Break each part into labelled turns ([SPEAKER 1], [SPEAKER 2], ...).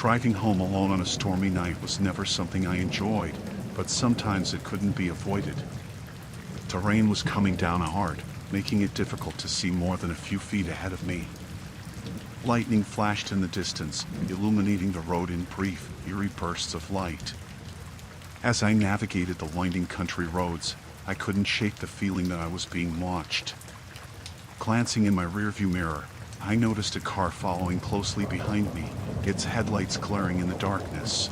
[SPEAKER 1] Driving home alone on a stormy night was never something I enjoyed, but sometimes it couldn't be avoided. The rain was coming down hard, making it difficult to see more than a few feet ahead of me. Lightning flashed in the distance, illuminating the road in brief, eerie bursts of light. As I navigated the winding country roads, I couldn't shake the feeling that I was being watched. Glancing in my rearview mirror, I noticed a car following closely behind me, its headlights glaring in the darkness.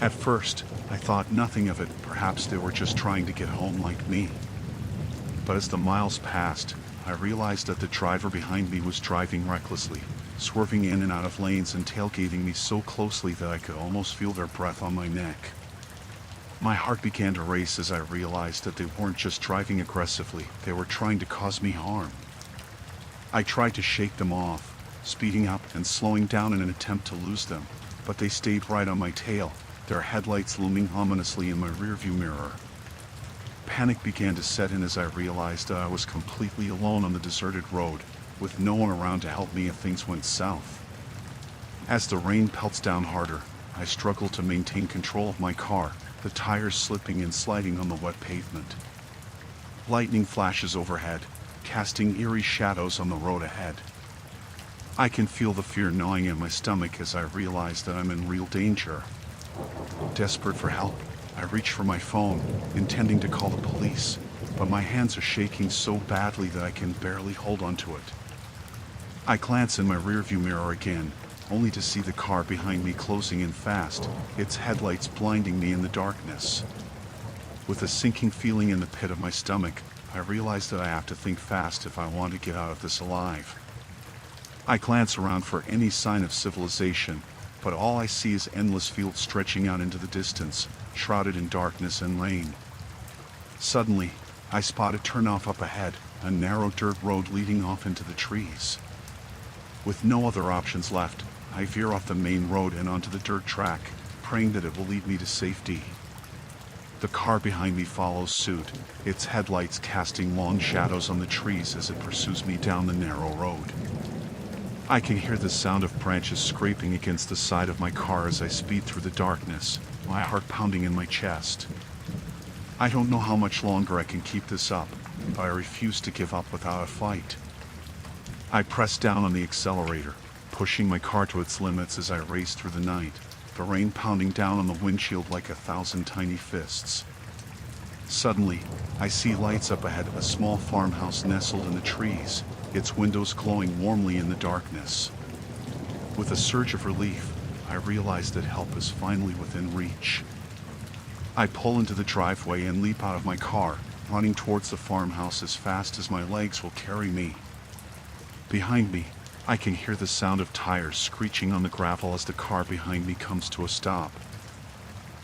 [SPEAKER 1] At first, I thought nothing of it, perhaps they were just trying to get home like me. But as the miles passed, I realized that the driver behind me was driving recklessly, swerving in and out of lanes and tailgating me so closely that I could almost feel their breath on my neck. My heart began to race as I realized that they weren't just driving aggressively, they were trying to cause me harm. I tried to shake them off, speeding up and slowing down in an attempt to lose them, but they stayed right on my tail, their headlights looming ominously in my rearview mirror. Panic began to set in as I realized that I was completely alone on the deserted road, with no one around to help me if things went south. As the rain pelts down harder, I struggle to maintain control of my car, the tires slipping and sliding on the wet pavement. Lightning flashes overhead, casting eerie shadows on the road ahead. I can feel the fear gnawing at my stomach as I realize that I'm in real danger. Desperate for help, I reach for my phone, intending to call the police, but my hands are shaking so badly that I can barely hold onto it. I glance in my rearview mirror again, only to see the car behind me closing in fast, its headlights blinding me in the darkness. With a sinking feeling in the pit of my stomach, I realize that I have to think fast if I want to get out of this alive. I glance around for any sign of civilization, but all I see is endless fields stretching out into the distance, shrouded in darkness and rain. Suddenly, I spot a turnoff up ahead, a narrow dirt road leading off into the trees. With no other options left, I veer off the main road and onto the dirt track, praying that it will lead me to safety. The car behind me follows suit, its headlights casting long shadows on the trees as it pursues me down the narrow road. I can hear the sound of branches scraping against the side of my car as I speed through the darkness, my heart pounding in my chest. I don't know how much longer I can keep this up, but I refuse to give up without a fight. I press down on the accelerator, pushing my car to its limits as I race through the night, the rain pounding down on the windshield like 1,000 tiny fists. Suddenly, I see lights up ahead, a small farmhouse nestled in the trees, its windows glowing warmly in the darkness. With a surge of relief, I realize that help is finally within reach. I pull into the driveway and leap out of my car, running towards the farmhouse as fast as my legs will carry me. Behind me, I can hear the sound of tires screeching on the gravel as the car behind me comes to a stop.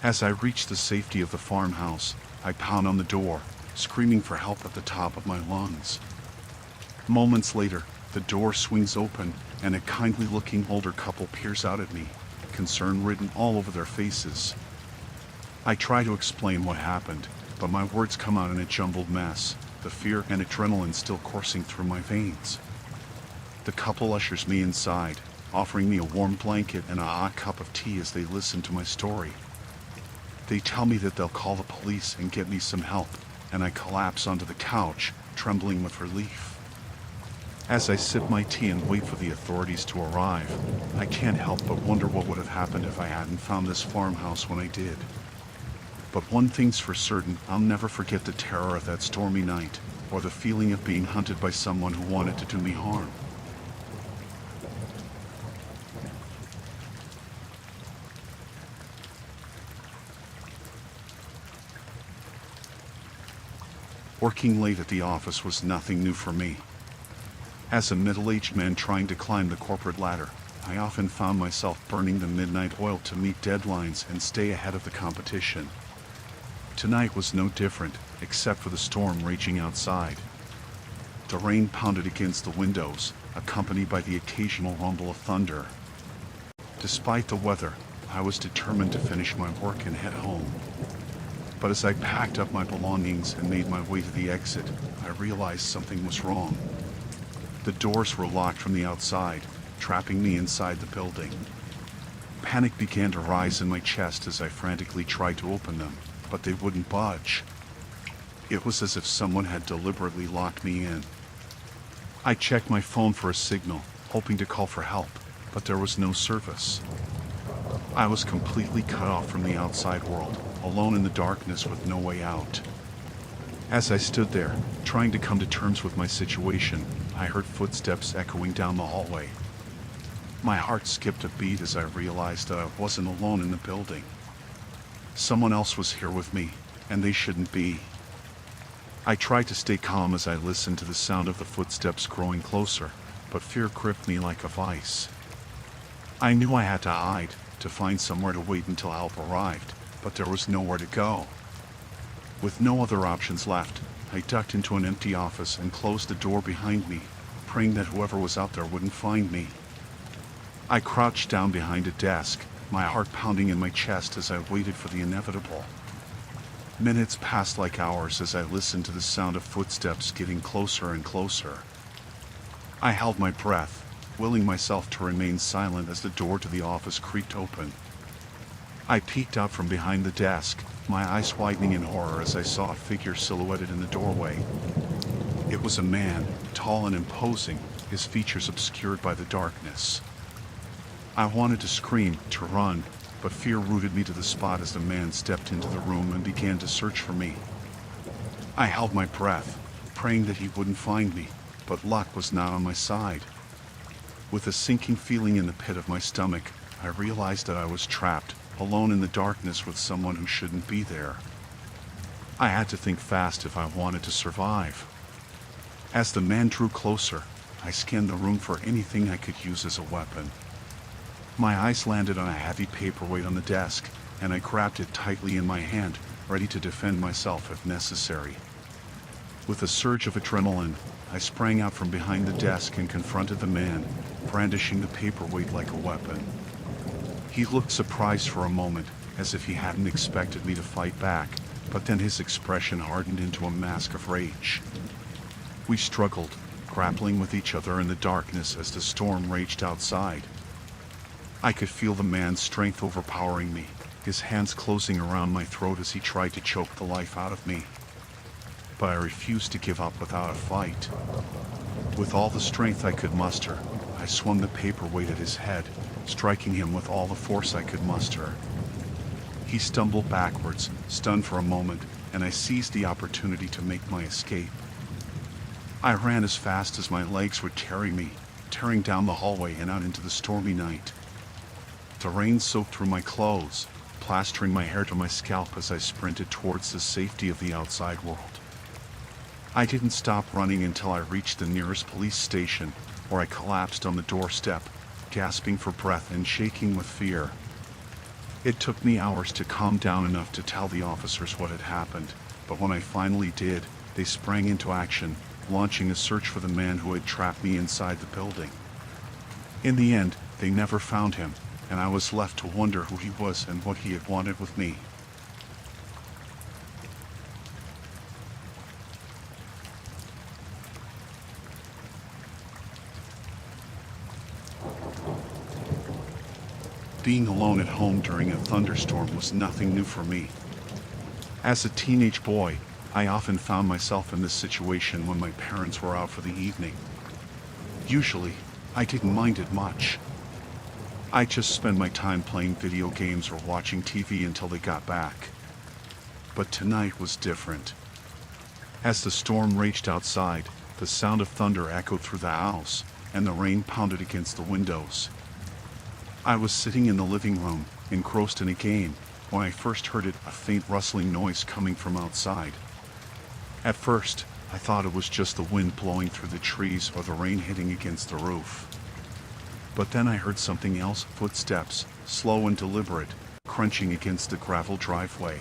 [SPEAKER 1] As I reach the safety of the farmhouse, I pound on the door, screaming for help at the top of my lungs. Moments later, the door swings open, and a kindly-looking older couple peers out at me, concern written all over their faces. I try to explain what happened, but my words come out in a jumbled mess, the fear and adrenaline still coursing through my veins. The couple ushers me inside, offering me a warm blanket and a hot cup of tea as they listen to my story. They tell me that they'll call the police and get me some help, and I collapse onto the couch, trembling with relief. As I sip my tea and wait for the authorities to arrive, I can't help but wonder what would have happened if I hadn't found this farmhouse when I did. But one thing's for certain, I'll never forget the terror of that stormy night, or the feeling of being hunted by someone who wanted to do me harm. Working late at the office was nothing new for me. As a middle-aged man trying to climb the corporate ladder, I often found myself burning the midnight oil to meet deadlines and stay ahead of the competition. Tonight was no different, except for the storm raging outside. The rain pounded against the windows, accompanied by the occasional rumble of thunder. Despite the weather, I was determined to finish my work and head home. But as I packed up my belongings and made my way to the exit, I realized something was wrong. The doors were locked from the outside, trapping me inside the building. Panic began to rise in my chest as I frantically tried to open them, but they wouldn't budge. It was as if someone had deliberately locked me in. I checked my phone for a signal, hoping to call for help, but there was no service. I was completely cut off from the outside world, alone in the darkness with no way out. As I stood there, trying to come to terms with my situation, I heard footsteps echoing down the hallway. My heart skipped a beat as I realized that I wasn't alone in the building. Someone else was here with me, and they shouldn't be. I tried to stay calm as I listened to the sound of the footsteps growing closer, but fear gripped me like a vice. I knew I had to hide, to find somewhere to wait until help arrived, but there was nowhere to go. With no other options left, I ducked into an empty office and closed the door behind me, praying that whoever was out there wouldn't find me. I crouched down behind a desk, my heart pounding in my chest as I waited for the inevitable. Minutes passed like hours as I listened to the sound of footsteps getting closer and closer. I held my breath, willing myself to remain silent as the door to the office creaked open. I peeked out from behind the desk, my eyes widening in horror as I saw a figure silhouetted in the doorway. It was a man, tall and imposing, his features obscured by the darkness. I wanted to scream, to run, but fear rooted me to the spot as the man stepped into the room and began to search for me. I held my breath, praying that he wouldn't find me, but luck was not on my side. With a sinking feeling in the pit of my stomach, I realized that I was trapped, alone in the darkness with someone who shouldn't be there. I had to think fast if I wanted to survive. As the man drew closer, I scanned the room for anything I could use as a weapon. My eyes landed on a heavy paperweight on the desk, and I grabbed it tightly in my hand, ready to defend myself if necessary. With a surge of adrenaline, I sprang out from behind the desk and confronted the man, brandishing the paperweight like a weapon. He looked surprised for a moment, as if he hadn't expected me to fight back, but then his expression hardened into a mask of rage. We struggled, grappling with each other in the darkness as the storm raged outside. I could feel the man's strength overpowering me, his hands closing around my throat as he tried to choke the life out of me. But I refused to give up without a fight. With all the strength I could muster, I swung the paperweight at his head, striking him with all the force I could muster. He stumbled backwards, stunned for a moment, and I seized the opportunity to make my escape. I ran as fast as my legs would carry me, tearing down the hallway and out into the stormy night. The rain soaked through my clothes, plastering my hair to my scalp as I sprinted towards the safety of the outside world. I didn't stop running until I reached the nearest police station, where I collapsed on the doorstep, gasping for breath and shaking with fear. It took me hours to calm down enough to tell the officers what had happened, but when I finally did, they sprang into action, launching a search for the man who had trapped me inside the building. In the end, they never found him, and I was left to wonder who he was and what he had wanted with me. Being alone at home during a thunderstorm was nothing new for me. As a teenage boy, I often found myself in this situation when my parents were out for the evening. Usually, I didn't mind it much. I just spent my time playing video games or watching TV until they got back. But tonight was different. As the storm raged outside, the sound of thunder echoed through the house, and the rain pounded against the windows. I was sitting in the living room, engrossed in a game, when I first heard a faint rustling noise coming from outside. At first, I thought it was just the wind blowing through the trees or the rain hitting against the roof. But then I heard something else, footsteps, slow and deliberate, crunching against the gravel driveway.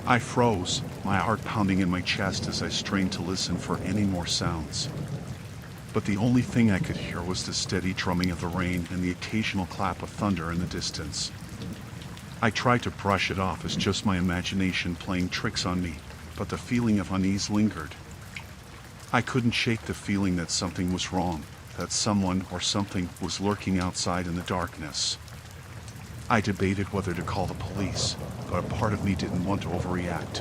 [SPEAKER 1] I froze, my heart pounding in my chest as I strained to listen for any more sounds. But the only thing I could hear was the steady drumming of the rain and the occasional clap of thunder in the distance. I tried to brush it off as just my imagination playing tricks on me, but the feeling of unease lingered. I couldn't shake the feeling that something was wrong, that someone or something was lurking outside in the darkness. I debated whether to call the police, but a part of me didn't want to overreact.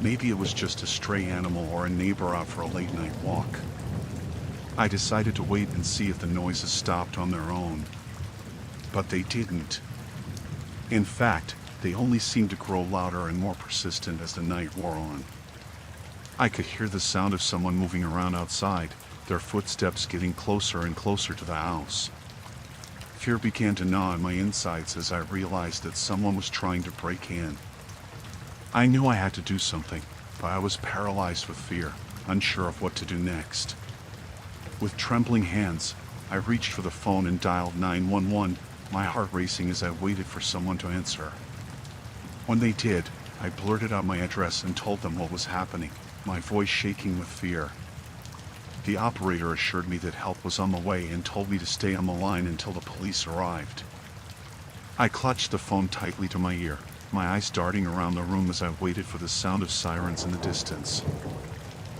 [SPEAKER 1] Maybe it was just a stray animal or a neighbor out for a late-night walk. I decided to wait and see if the noises stopped on their own. But they didn't. In fact, they only seemed to grow louder and more persistent as the night wore on. I could hear the sound of someone moving around outside, their footsteps getting closer and closer to the house. Fear began to gnaw at my insides as I realized that someone was trying to break in. I knew I had to do something, but I was paralyzed with fear, unsure of what to do next. With trembling hands, I reached for the phone and dialed 911, my heart racing as I waited for someone to answer. When they did, I blurted out my address and told them what was happening, my voice shaking with fear. The operator assured me that help was on the way and told me to stay on the line until the police arrived. I clutched the phone tightly to my ear, my eyes darting around the room as I waited for the sound of sirens in the distance.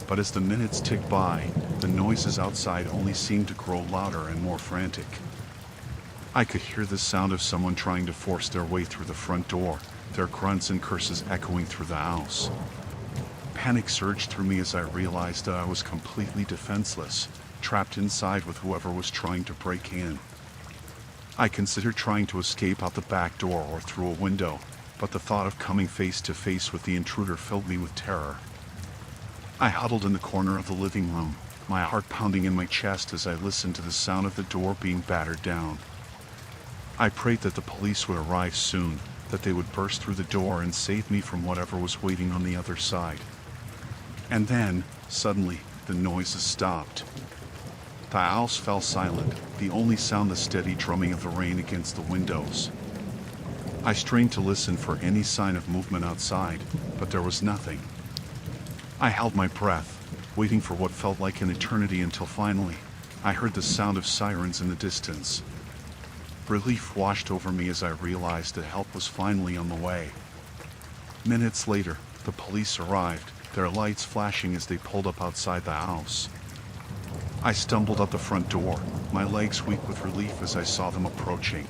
[SPEAKER 1] But as the minutes ticked by, the noises outside only seemed to grow louder and more frantic. I could hear the sound of someone trying to force their way through the front door, their grunts and curses echoing through the house. Panic surged through me as I realized that I was completely defenseless, trapped inside with whoever was trying to break in. I considered trying to escape out the back door or through a window, but the thought of coming face to face with the intruder filled me with terror. I huddled in the corner of the living room, my heart pounding in my chest as I listened to the sound of the door being battered down. I prayed that the police would arrive soon, that they would burst through the door and save me from whatever was waiting on the other side. And then, suddenly, the noises stopped. The house fell silent, the only sound the steady drumming of the rain against the windows. I strained to listen for any sign of movement outside, but there was nothing. I held my breath, waiting for what felt like an eternity until finally, I heard the sound of sirens in the distance. Relief washed over me as I realized that help was finally on the way. Minutes later, the police arrived, their lights flashing as they pulled up outside the house. I stumbled out the front door, my legs weak with relief as I saw them approaching.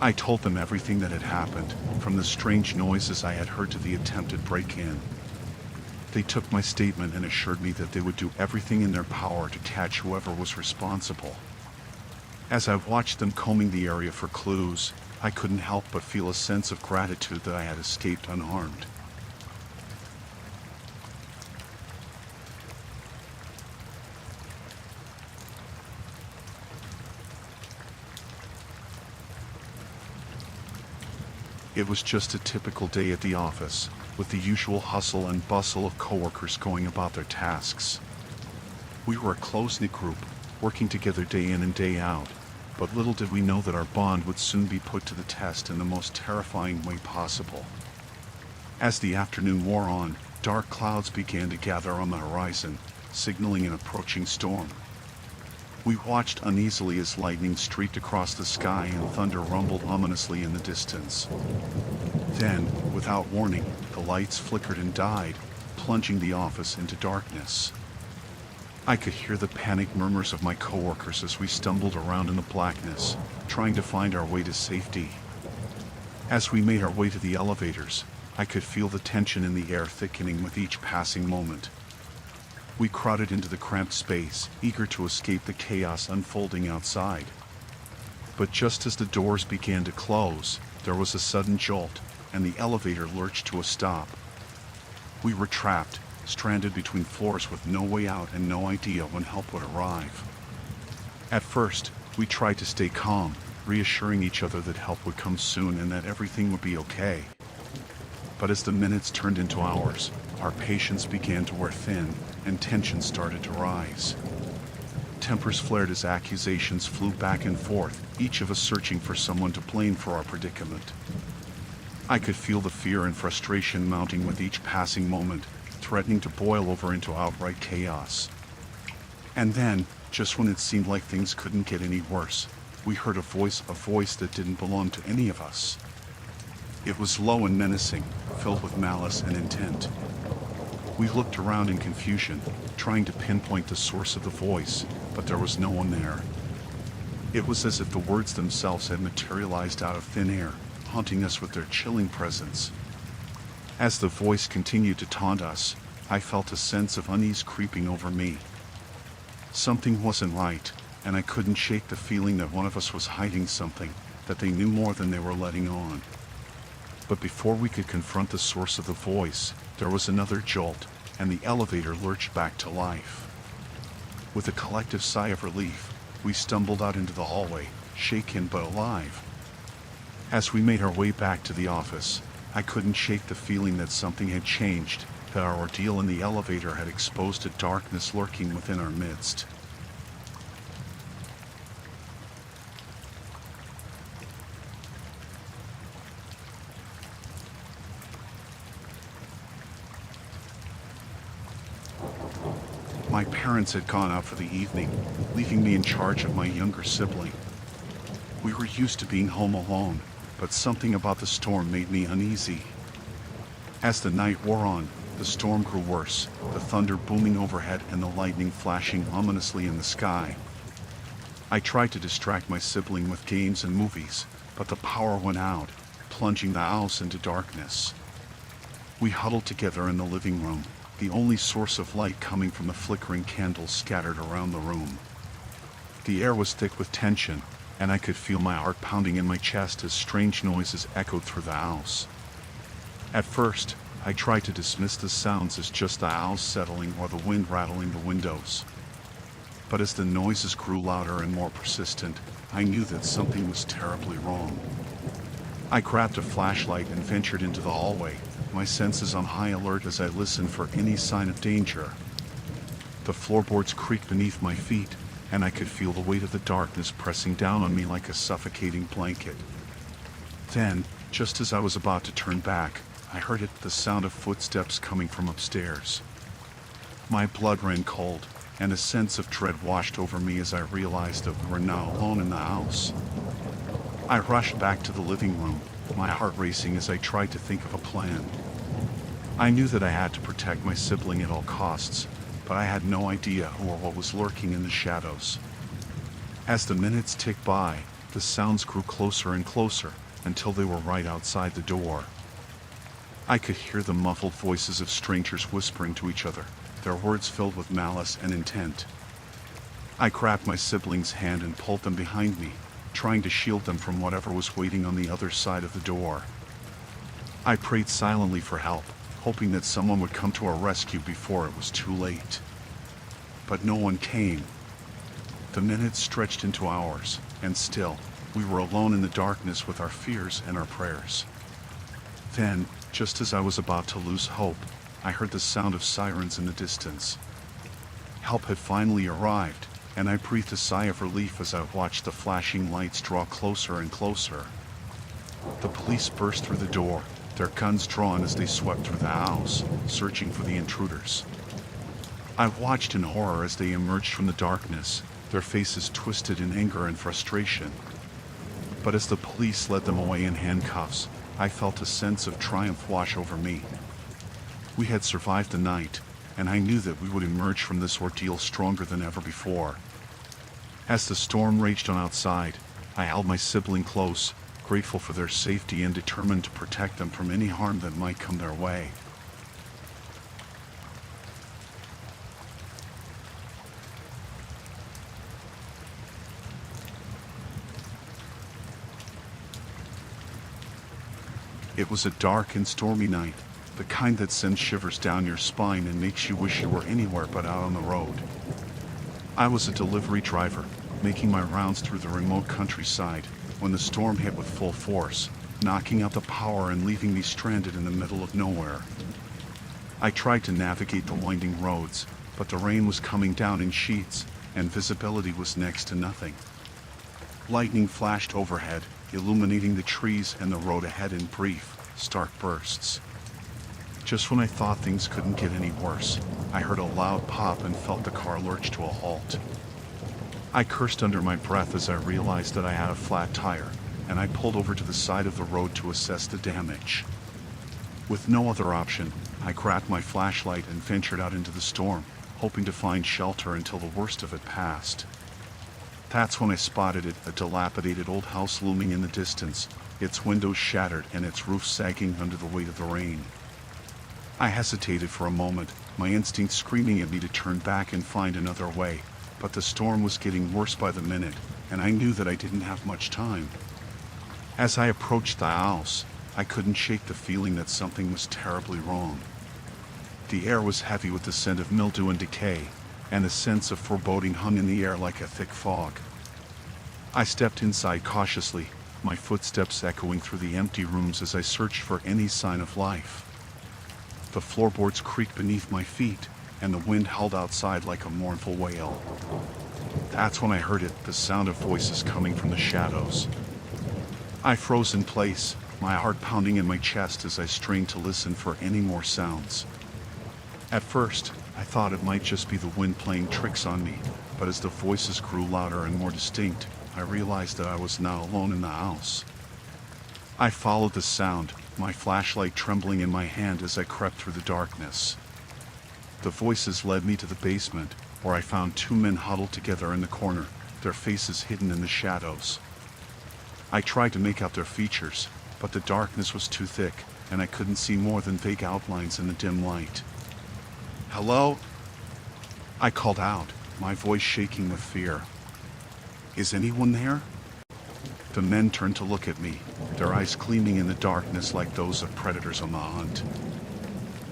[SPEAKER 1] I told them everything that had happened, from the strange noises I had heard to the attempted break-in. They took my statement and assured me that they would do everything in their power to catch whoever was responsible. As I watched them combing the area for clues, I couldn't help but feel a sense of gratitude that I had escaped unharmed. It was just a typical day at the office, with the usual hustle and bustle of coworkers going about their tasks. We were a close-knit group, working together day in and day out, but little did we know that our bond would soon be put to the test in the most terrifying way possible. As the afternoon wore on, dark clouds began to gather on the horizon, signaling an approaching storm. We watched uneasily as lightning streaked across the sky and thunder rumbled ominously in the distance. Then, without warning, the lights flickered and died, plunging the office into darkness. I could hear the panicked murmurs of my coworkers as we stumbled around in the blackness, trying to find our way to safety. As we made our way to the elevators, I could feel the tension in the air thickening with each passing moment. We crowded into the cramped space, eager to escape the chaos unfolding outside. But just as the doors began to close, there was a sudden jolt, and the elevator lurched to a stop. We were trapped, stranded between floors with no way out and no idea when help would arrive. At first, we tried to stay calm, reassuring each other that help would come soon and that everything would be okay. But as the minutes turned into hours, our patience began to wear thin, and tension started to rise. Tempers flared as accusations flew back and forth, each of us searching for someone to blame for our predicament. I could feel the fear and frustration mounting with each passing moment, threatening to boil over into outright chaos. And then, just when it seemed like things couldn't get any worse, we heard a voice that didn't belong to any of us. It was low and menacing, filled with malice and intent. We looked around in confusion, trying to pinpoint the source of the voice, but there was no one there. It was as if the words themselves had materialized out of thin air, haunting us with their chilling presence. As the voice continued to taunt us, I felt a sense of unease creeping over me. Something wasn't right, and I couldn't shake the feeling that one of us was hiding something, that they knew more than they were letting on. But before we could confront the source of the voice, there was another jolt, and the elevator lurched back to life. With a collective sigh of relief, we stumbled out into the hallway, shaken but alive. As we made our way back to the office, I couldn't shake the feeling that something had changed, that our ordeal in the elevator had exposed a darkness lurking within our midst. My parents had gone out for the evening, leaving me in charge of my younger sibling. We were used to being home alone, but something about the storm made me uneasy. As the night wore on, the storm grew worse, the thunder booming overhead and the lightning flashing ominously in the sky. I tried to distract my sibling with games and movies, but the power went out, plunging the house into darkness. We huddled together in the living room, the only source of light coming from the flickering candles scattered around the room. The air was thick with tension, and I could feel my heart pounding in my chest as strange noises echoed through the house. At first, I tried to dismiss the sounds as just the owls settling or the wind rattling the windows. But as the noises grew louder and more persistent, I knew that something was terribly wrong. I grabbed a flashlight and ventured into the hallway, my senses on high alert as I listened for any sign of danger. The floorboards creaked beneath my feet, and I could feel the weight of the darkness pressing down on me like a suffocating blanket. Then, just as I was about to turn back, I heard the sound of footsteps coming from upstairs. My blood ran cold, and a sense of dread washed over me as I realized that we were now alone in the house. I rushed back to the living room, my heart racing as I tried to think of a plan. I knew that I had to protect my sibling at all costs, but I had no idea who or what was lurking in the shadows. As the minutes ticked by, the sounds grew closer and closer, until they were right outside the door. I could hear the muffled voices of strangers whispering to each other, their words filled with malice and intent. I grabbed my sibling's hand and pulled them behind me, trying to shield them from whatever was waiting on the other side of the door. I prayed silently for help, hoping that someone would come to our rescue before it was too late. But no one came. The minutes stretched into hours, and still, we were alone in the darkness with our fears and our prayers. Then, just as I was about to lose hope, I heard the sound of sirens in the distance. Help had finally arrived, and I breathed a sigh of relief as I watched the flashing lights draw closer and closer. The police burst through the door, their guns drawn as they swept through the house, searching for the intruders. I watched in horror as they emerged from the darkness, their faces twisted in anger and frustration. But as the police led them away in handcuffs, I felt a sense of triumph wash over me. We had survived the night, and I knew that we would emerge from this ordeal stronger than ever before. As the storm raged on outside, I held my sibling close, grateful for their safety and determined to protect them from any harm that might come their way. It was a dark and stormy night, the kind that sends shivers down your spine and makes you wish you were anywhere but out on the road. I was a delivery driver, making my rounds through the remote countryside, when the storm hit with full force, knocking out the power and leaving me stranded in the middle of nowhere. I tried to navigate the winding roads, but the rain was coming down in sheets, and visibility was next to nothing. Lightning flashed overhead, illuminating the trees and the road ahead in brief, stark bursts. Just when I thought things couldn't get any worse, I heard a loud pop and felt the car lurch to a halt. I cursed under my breath as I realized that I had a flat tire, and I pulled over to the side of the road to assess the damage. With no other option, I grabbed my flashlight and ventured out into the storm, hoping to find shelter until the worst of it passed. That's when I spotted it, a dilapidated old house looming in the distance, its windows shattered and its roof sagging under the weight of the rain. I hesitated for a moment, my instinct screaming at me to turn back and find another way, but the storm was getting worse by the minute, and I knew that I didn't have much time. As I approached the house, I couldn't shake the feeling that something was terribly wrong. The air was heavy with the scent of mildew and decay, and a sense of foreboding hung in the air like a thick fog. I stepped inside cautiously, my footsteps echoing through the empty rooms as I searched for any sign of life. The floorboards creaked beneath my feet, and the wind howled outside like a mournful wail. That's when I heard it, the sound of voices coming from the shadows. I froze in place, my heart pounding in my chest as I strained to listen for any more sounds. At first, I thought it might just be the wind playing tricks on me, but as the voices grew louder and more distinct, I realized that I was now alone in the house. I followed the sound, my flashlight trembling in my hand as I crept through the darkness. The voices led me to the basement, where I found two men huddled together in the corner, their faces hidden in the shadows. I tried to make out their features, but the darkness was too thick, and I couldn't see more than vague outlines in the dim light. "Hello?" I called out, my voice shaking with fear. "Is anyone there?" The men turned to look at me, their eyes gleaming in the darkness like those of predators on the hunt.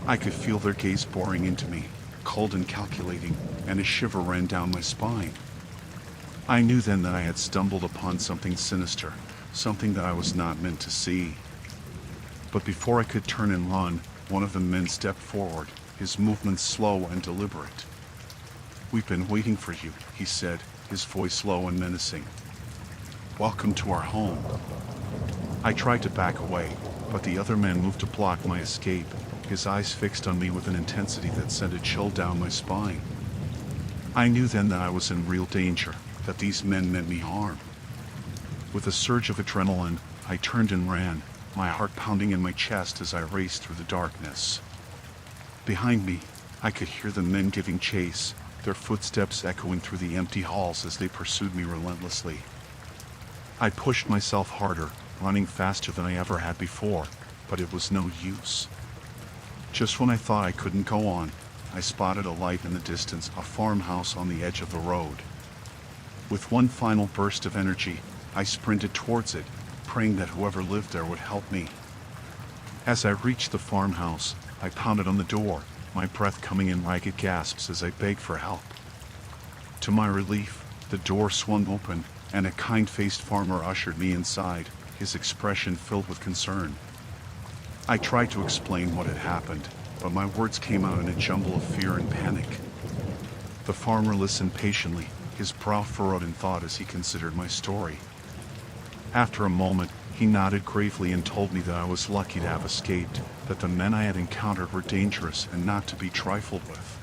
[SPEAKER 1] I could feel their gaze boring into me, cold and calculating, and a shiver ran down my spine. I knew then that I had stumbled upon something sinister, something that I was not meant to see. But before I could turn and run, one of the men stepped forward, his movements slow and deliberate. "We've been waiting for you," he said, his voice low and menacing. "Welcome to our home." I tried to back away, but the other man moved to block my escape, his eyes fixed on me with an intensity that sent a chill down my spine. I knew then that I was in real danger, that these men meant me harm. With a surge of adrenaline, I turned and ran, my heart pounding in my chest as I raced through the darkness. Behind me, I could hear the men giving chase, their footsteps echoing through the empty halls as they pursued me relentlessly. I pushed myself harder, running faster than I ever had before, but it was no use. Just when I thought I couldn't go on, I spotted a light in the distance, a farmhouse on the edge of the road. With one final burst of energy, I sprinted towards it, praying that whoever lived there would help me. As I reached the farmhouse, I pounded on the door, my breath coming in ragged gasps as I begged for help. To my relief, the door swung open, and a kind-faced farmer ushered me inside, his expression filled with concern. I tried to explain what had happened, but my words came out in a jumble of fear and panic. The farmer listened patiently, his brow furrowed in thought as he considered my story. After a moment, he nodded gravely and told me that I was lucky to have escaped, that the men I had encountered were dangerous and not to be trifled with.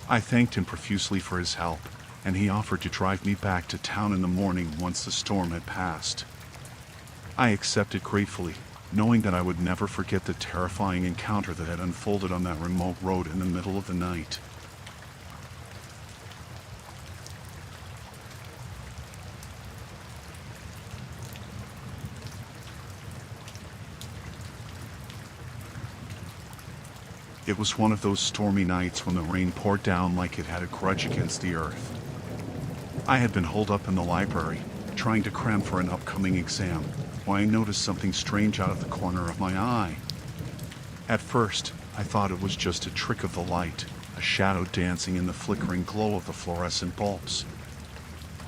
[SPEAKER 1] I thanked him profusely for his help, and he offered to drive me back to town in the morning once the storm had passed. I accepted gratefully, knowing that I would never forget the terrifying encounter that had unfolded on that remote road in the middle of the night. It was one of those stormy nights when the rain poured down like it had a grudge against the earth. I had been holed up in the library, trying to cram for an upcoming exam, when I noticed something strange out of the corner of my eye. At first, I thought it was just a trick of the light, a shadow dancing in the flickering glow of the fluorescent bulbs.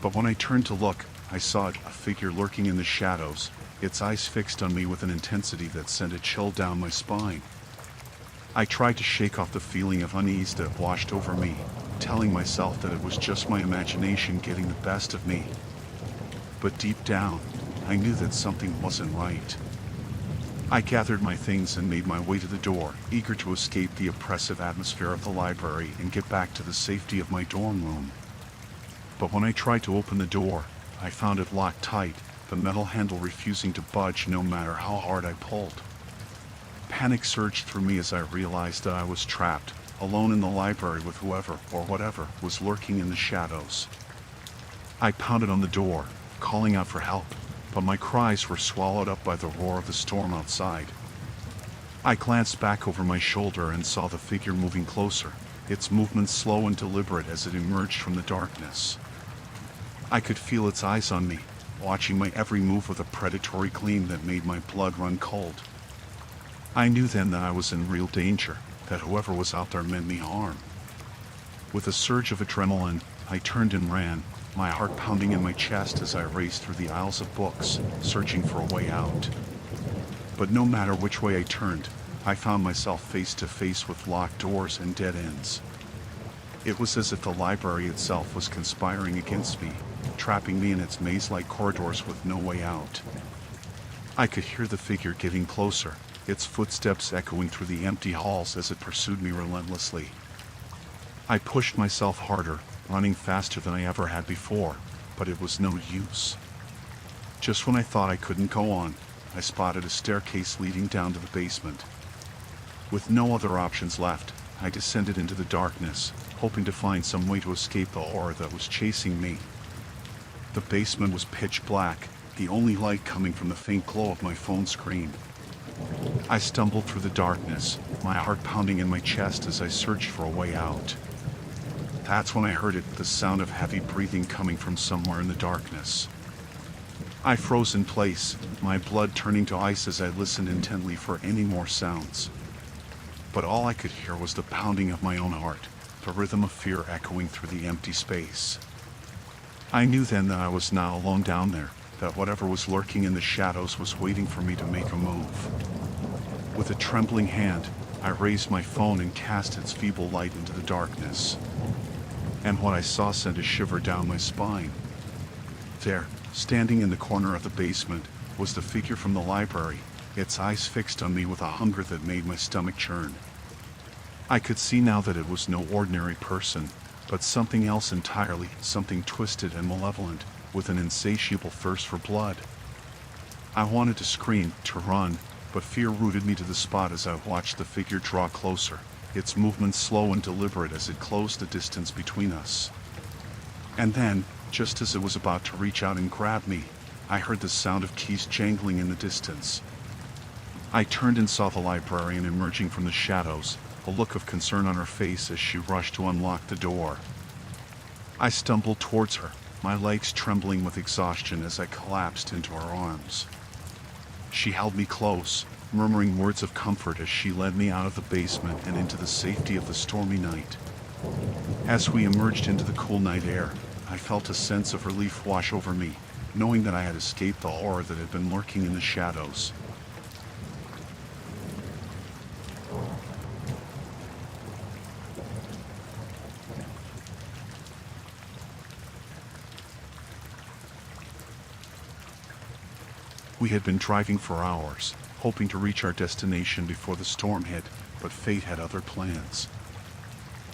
[SPEAKER 1] But when I turned to look, I saw a figure lurking in the shadows, its eyes fixed on me with an intensity that sent a chill down my spine. I tried to shake off the feeling of unease that washed over me, telling myself that it was just my imagination getting the best of me. But deep down, I knew that something wasn't right. I gathered my things and made my way to the door, eager to escape the oppressive atmosphere of the library and get back to the safety of my dorm room. But when I tried to open the door, I found it locked tight, the metal handle refusing to budge no matter how hard I pulled. Panic surged through me as I realized that I was trapped, alone in the library with whoever or whatever was lurking in the shadows. I pounded on the door, calling out for help, but my cries were swallowed up by the roar of the storm outside. I glanced back over my shoulder and saw the figure moving closer, its movements slow and deliberate as it emerged from the darkness. I could feel its eyes on me, watching my every move with a predatory gleam that made my blood run cold. I knew then that I was in real danger, that whoever was out there meant me harm. With a surge of adrenaline, I turned and ran, my heart pounding in my chest as I raced through the aisles of books, searching for a way out. But no matter which way I turned, I found myself face to face with locked doors and dead ends. It was as if the library itself was conspiring against me, trapping me in its maze-like corridors with no way out. I could hear the figure getting closer, its footsteps echoing through the empty halls as it pursued me relentlessly. I pushed myself harder, running faster than I ever had before, but it was no use. Just when I thought I couldn't go on, I spotted a staircase leading down to the basement. With no other options left, I descended into the darkness, hoping to find some way to escape the horror that was chasing me. The basement was pitch black, the only light coming from the faint glow of my phone screen. I stumbled through the darkness, my heart pounding in my chest as I searched for a way out. That's when I heard it, the sound of heavy breathing coming from somewhere in the darkness. I froze in place, my blood turning to ice as I listened intently for any more sounds. But all I could hear was the pounding of my own heart, the rhythm of fear echoing through the empty space. I knew then that I was now alone down there, that whatever was lurking in the shadows was waiting for me to make a move. With a trembling hand, I raised my phone and cast its feeble light into the darkness. And what I saw sent a shiver down my spine. There, standing in the corner of the basement, was the figure from the library, its eyes fixed on me with a hunger that made my stomach churn. I could see now that it was no ordinary person, but something else entirely, something twisted and malevolent, with an insatiable thirst for blood. I wanted to scream, to run, but fear rooted me to the spot as I watched the figure draw closer, its movements slow and deliberate as it closed the distance between us. And then, just as it was about to reach out and grab me, I heard the sound of keys jangling in the distance. I turned and saw the librarian emerging from the shadows, a look of concern on her face as she rushed to unlock the door. I stumbled towards her, my legs trembling with exhaustion as I collapsed into her arms. She held me close, murmuring words of comfort as she led me out of the basement and into the safety of the stormy night. As we emerged into the cool night air, I felt a sense of relief wash over me, knowing that I had escaped the horror that had been lurking in the shadows. We had been driving for hours, hoping to reach our destination before the storm hit, but fate had other plans.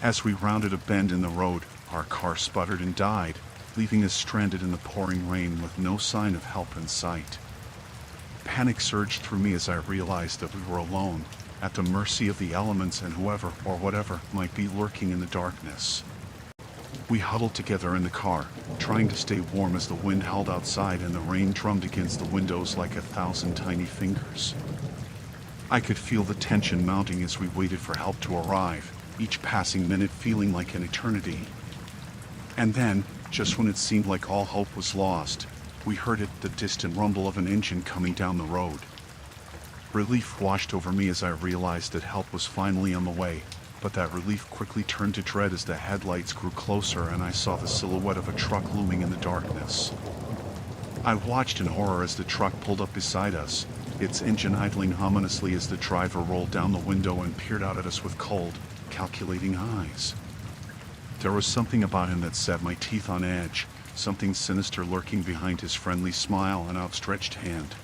[SPEAKER 1] As we rounded a bend in the road, our car sputtered and died, leaving us stranded in the pouring rain with no sign of help in sight. Panic surged through me as I realized that we were alone, at the mercy of the elements and whoever or whatever might be lurking in the darkness. We huddled together in the car, trying to stay warm as the wind howled outside and the rain drummed against the windows like 1,000 tiny fingers. I could feel the tension mounting as we waited for help to arrive, each passing minute feeling like an eternity. And then, just when it seemed like all hope was lost, we heard it, the distant rumble of an engine coming down the road. Relief washed over me as I realized that help was finally on the way, but that relief quickly turned to dread as the headlights grew closer and I saw the silhouette of a truck looming in the darkness. I watched in horror as the truck pulled up beside us, its engine idling ominously as the driver rolled down the window and peered out at us with cold, calculating eyes. There was something about him that set my teeth on edge, something sinister lurking behind his friendly smile and outstretched hand.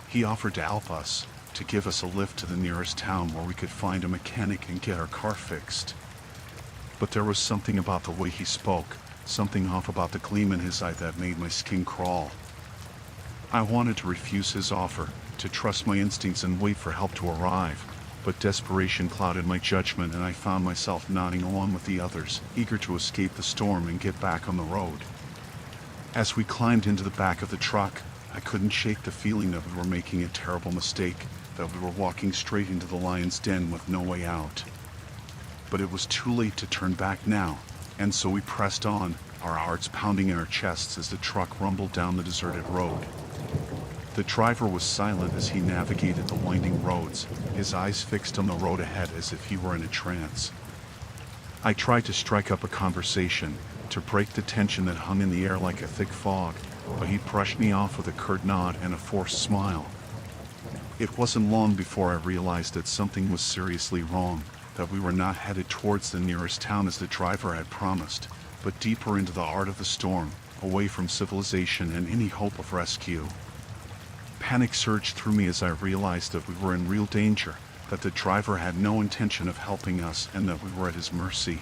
[SPEAKER 1] He offered to help us, to give us a lift to the nearest town where we could find a mechanic and get our car fixed. But there was something about the way he spoke, something off about the gleam in his eye that made my skin crawl. I wanted to refuse his offer, to trust my instincts and wait for help to arrive, but desperation clouded my judgment and I found myself nodding along with the others, eager to escape the storm and get back on the road. As we climbed into the back of the truck, I couldn't shake the feeling that we were making a terrible mistake, that we were walking straight into the lion's den with no way out. But it was too late to turn back now, and so we pressed on, our hearts pounding in our chests as the truck rumbled down the deserted road. The driver was silent as he navigated the winding roads, his eyes fixed on the road ahead as if he were in a trance. I tried to strike up a conversation, to break the tension that hung in the air like a thick fog, but he brushed me off with a curt nod and a forced smile. It wasn't long before I realized that something was seriously wrong, that we were not headed towards the nearest town as the driver had promised, but deeper into the heart of the storm, away from civilization and any hope of rescue. Panic surged through me as I realized that we were in real danger, that the driver had no intention of helping us and that we were at his mercy.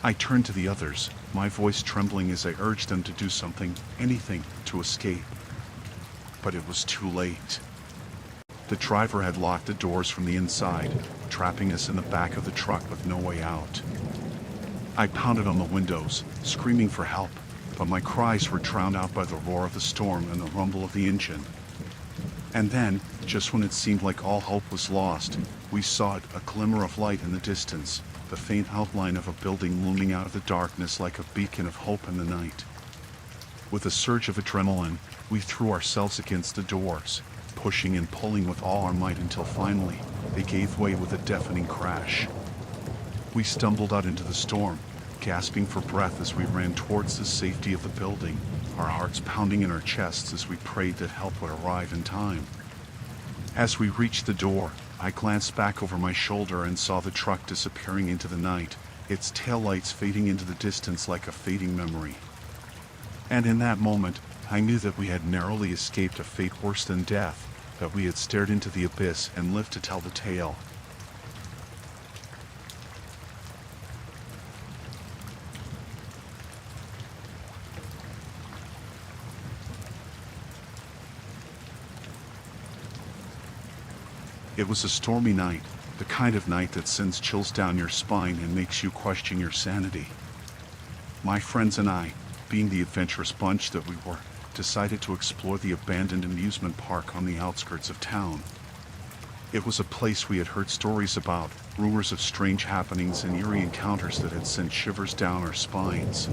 [SPEAKER 1] I turned to the others, my voice trembling as I urged them to do something, anything, to escape. But it was too late. The driver had locked the doors from the inside, trapping us in the back of the truck with no way out. I pounded on the windows, screaming for help, but my cries were drowned out by the roar of the storm and the rumble of the engine. And then, just when it seemed like all hope was lost, we saw it, a glimmer of light in the distance, the faint outline of a building looming out of the darkness like a beacon of hope in the night. With a surge of adrenaline, we threw ourselves against the doors, pushing and pulling with all our might until finally, they gave way with a deafening crash. We stumbled out into the storm, gasping for breath as we ran towards the safety of the building, our hearts pounding in our chests as we prayed that help would arrive in time. As we reached the door, I glanced back over my shoulder and saw the truck disappearing into the night, its taillights fading into the distance like a fading memory. And in that moment, I knew that we had narrowly escaped a fate worse than death, that we had stared into the abyss and lived to tell the tale. It was a stormy night, the kind of night that sends chills down your spine and makes you question your sanity. My friends and I, being the adventurous bunch that we were, decided to explore the abandoned amusement park on the outskirts of town. It was a place we had heard stories about, rumors of strange happenings and eerie encounters that had sent shivers down our spines.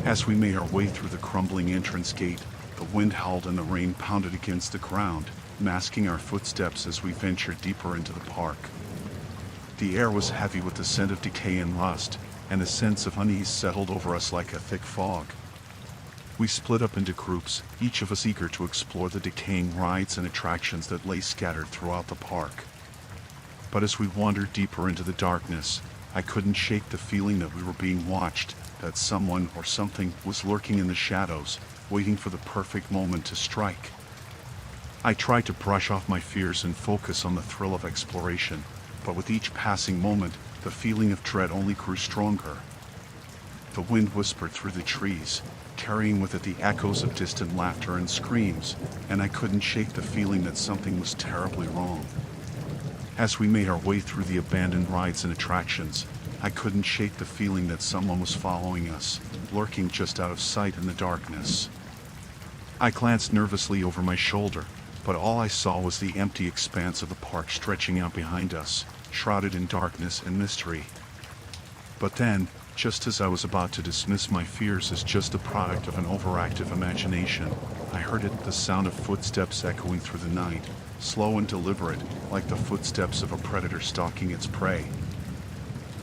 [SPEAKER 1] As we made our way through the crumbling entrance gate, the wind howled and the rain pounded against the ground, masking our footsteps as we ventured deeper into the park. The air was heavy with the scent of decay and rust, and a sense of unease settled over us like a thick fog. We split up into groups, each of us eager to explore the decaying rides and attractions that lay scattered throughout the park. But as we wandered deeper into the darkness, I couldn't shake the feeling that we were being watched, that someone or something was lurking in the shadows, waiting for the perfect moment to strike. I tried to brush off my fears and focus on the thrill of exploration, but with each passing moment, the feeling of dread only grew stronger. The wind whispered through the trees, carrying with it the echoes of distant laughter and screams, and I couldn't shake the feeling that something was terribly wrong. As we made our way through the abandoned rides and attractions, I couldn't shake the feeling that someone was following us, lurking just out of sight in the darkness. I glanced nervously over my shoulder, but all I saw was the empty expanse of the park stretching out behind us, shrouded in darkness and mystery. But then, just as I was about to dismiss my fears as just the product of an overactive imagination, I heard the sound of footsteps echoing through the night, slow and deliberate, like the footsteps of a predator stalking its prey.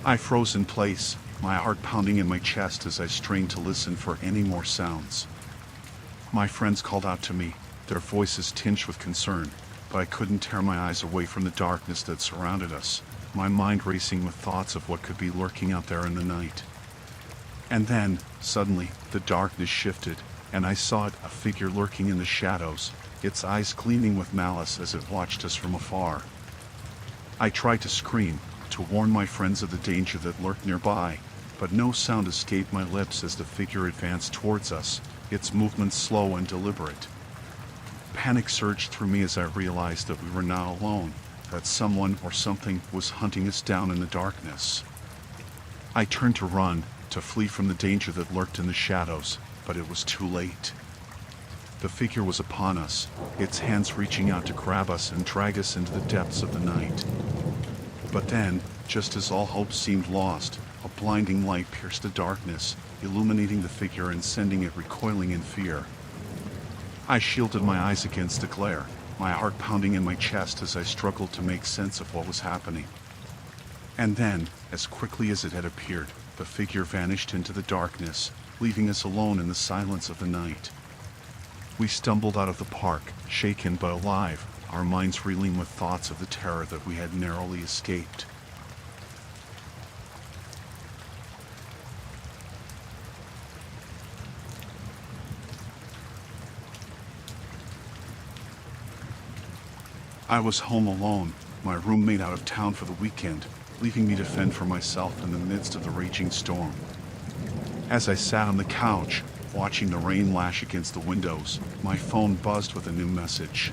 [SPEAKER 1] I froze in place, my heart pounding in my chest as I strained to listen for any more sounds. My friends called out to me, their voices tinged with concern, but I couldn't tear my eyes away from the darkness that surrounded us, my mind racing with thoughts of what could be lurking out there in the night. And then, suddenly, the darkness shifted, and I saw it, a figure lurking in the shadows, its eyes gleaming with malice as it watched us from afar. I tried to scream, to warn my friends of the danger that lurked nearby, but no sound escaped my lips as the figure advanced towards us, its movements slow and deliberate. Panic surged through me as I realized that we were now alone, that someone or something was hunting us down in the darkness. I turned to run, to flee from the danger that lurked in the shadows, but it was too late. The figure was upon us, its hands reaching out to grab us and drag us into the depths of the night. But then, just as all hope seemed lost, a blinding light pierced the darkness, illuminating the figure and sending it recoiling in fear. I shielded my eyes against the glare, my heart pounding in my chest as I struggled to make sense of what was happening. And then, as quickly as it had appeared, the figure vanished into the darkness, leaving us alone in the silence of the night. We stumbled out of the park, shaken but alive, our minds reeling with thoughts of the terror that we had narrowly escaped. I was home alone, my roommate out of town for the weekend, leaving me to fend for myself in the midst of the raging storm. As I sat on the couch, watching the rain lash against the windows, my phone buzzed with a new message.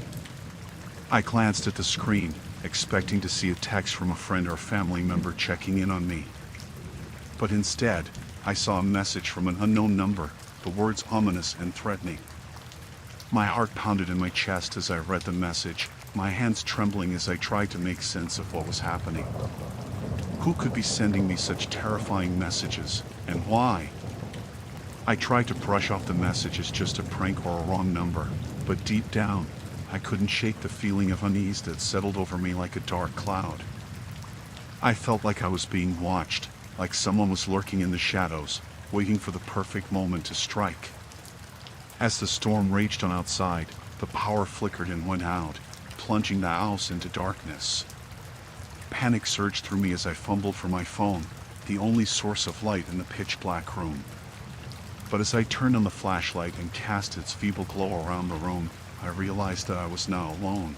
[SPEAKER 1] I glanced at the screen, expecting to see a text from a friend or family member checking in on me. But instead, I saw a message from an unknown number, the words ominous and threatening. My heart pounded in my chest as I read the message, my hands trembling as I tried to make sense of what was happening. Who could be sending me such terrifying messages, and why? I tried to brush off the message as just a prank or a wrong number, but deep down, I couldn't shake the feeling of unease that settled over me like a dark cloud. I felt like I was being watched, like someone was lurking in the shadows, waiting for the perfect moment to strike. As the storm raged on outside, the power flickered and went out, plunging the house into darkness. Panic surged through me as I fumbled for my phone, the only source of light in the pitch-black room. But as I turned on the flashlight and cast its feeble glow around the room, I realized that I was now alone.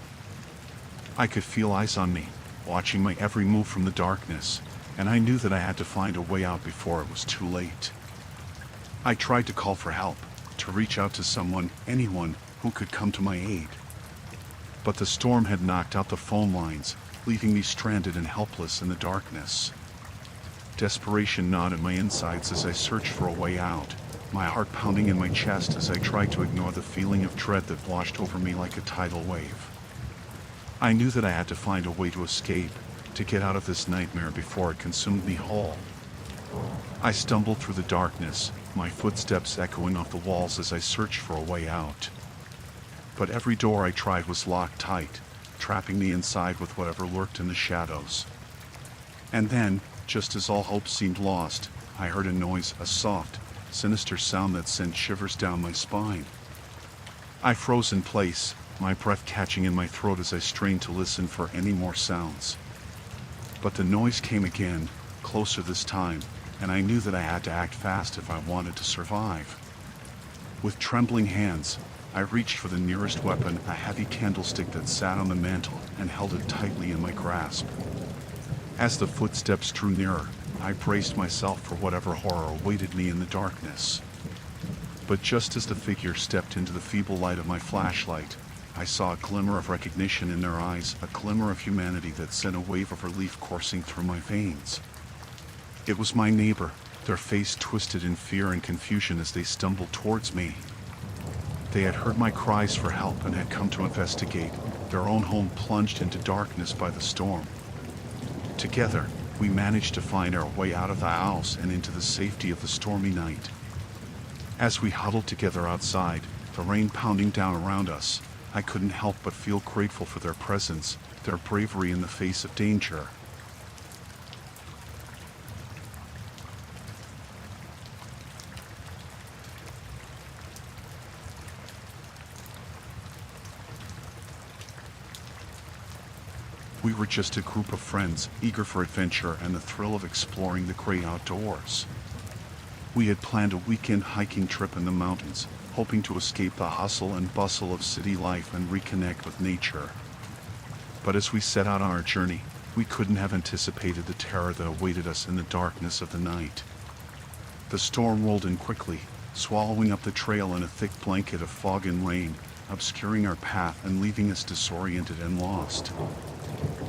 [SPEAKER 1] I could feel eyes on me, watching my every move from the darkness, and I knew that I had to find a way out before it was too late. I tried to call for help, to reach out to someone, anyone, who could come to my aid. But the storm had knocked out the phone lines, leaving me stranded and helpless in the darkness. Desperation gnawed at my insides as I searched for a way out, my heart pounding in my chest as I tried to ignore the feeling of dread that washed over me like a tidal wave. I knew that I had to find a way to escape, to get out of this nightmare before it consumed me whole. I stumbled through the darkness, my footsteps echoing off the walls as I searched for a way out. But every door I tried was locked tight, trapping me inside with whatever lurked in the shadows. And then, just as all hope seemed lost, I heard a noise, a soft, sinister sound that sent shivers down my spine. I froze in place, my breath catching in my throat as I strained to listen for any more sounds. But the noise came again, closer this time, and I knew that I had to act fast if I wanted to survive. With trembling hands, I reached for the nearest weapon, a heavy candlestick that sat on the mantel, and held it tightly in my grasp. As the footsteps drew nearer, I braced myself for whatever horror awaited me in the darkness. But just as the figure stepped into the feeble light of my flashlight, I saw a glimmer of recognition in their eyes, a glimmer of humanity that sent a wave of relief coursing through my veins. It was my neighbor, their face twisted in fear and confusion as they stumbled towards me. They had heard my cries for help and had come to investigate, their own home plunged into darkness by the storm. Together, we managed to find our way out of the house and into the safety of the stormy night. As we huddled together outside, the rain pounding down around us, I couldn't help but feel grateful for their presence, their bravery in the face of danger. We were just a group of friends, eager for adventure and the thrill of exploring the great outdoors. We had planned a weekend hiking trip in the mountains, hoping to escape the hustle and bustle of city life and reconnect with nature. But as we set out on our journey, we couldn't have anticipated the terror that awaited us in the darkness of the night. The storm rolled in quickly, swallowing up the trail in a thick blanket of fog and rain, obscuring our path and leaving us disoriented and lost.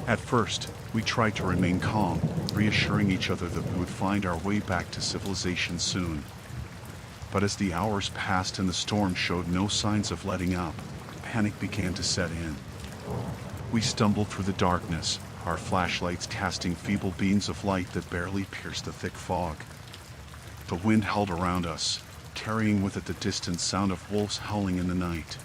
[SPEAKER 1] At first, we tried to remain calm, reassuring each other that we would find our way back to civilization soon. But as the hours passed and the storm showed no signs of letting up, panic began to set in. We stumbled through the darkness, our flashlights casting feeble beams of light that barely pierced the thick fog. The wind howled around us, carrying with it the distant sound of wolves howling in the night.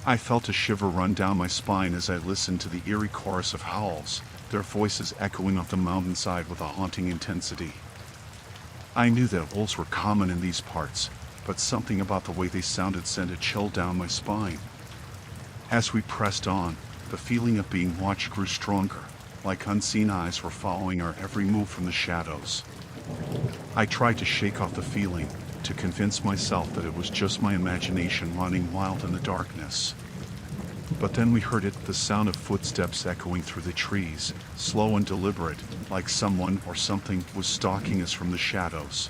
[SPEAKER 1] I felt a shiver run down my spine as I listened to the eerie chorus of howls, their voices echoing off the mountainside with a haunting intensity. I knew that wolves were common in these parts, but something about the way they sounded sent a chill down my spine. As we pressed on, the feeling of being watched grew stronger, like unseen eyes were following our every move from the shadows. I tried to shake off the feeling, to convince myself that it was just my imagination running wild in the darkness. But then we heard it, the sound of footsteps echoing through the trees, slow and deliberate, like someone or something was stalking us from the shadows.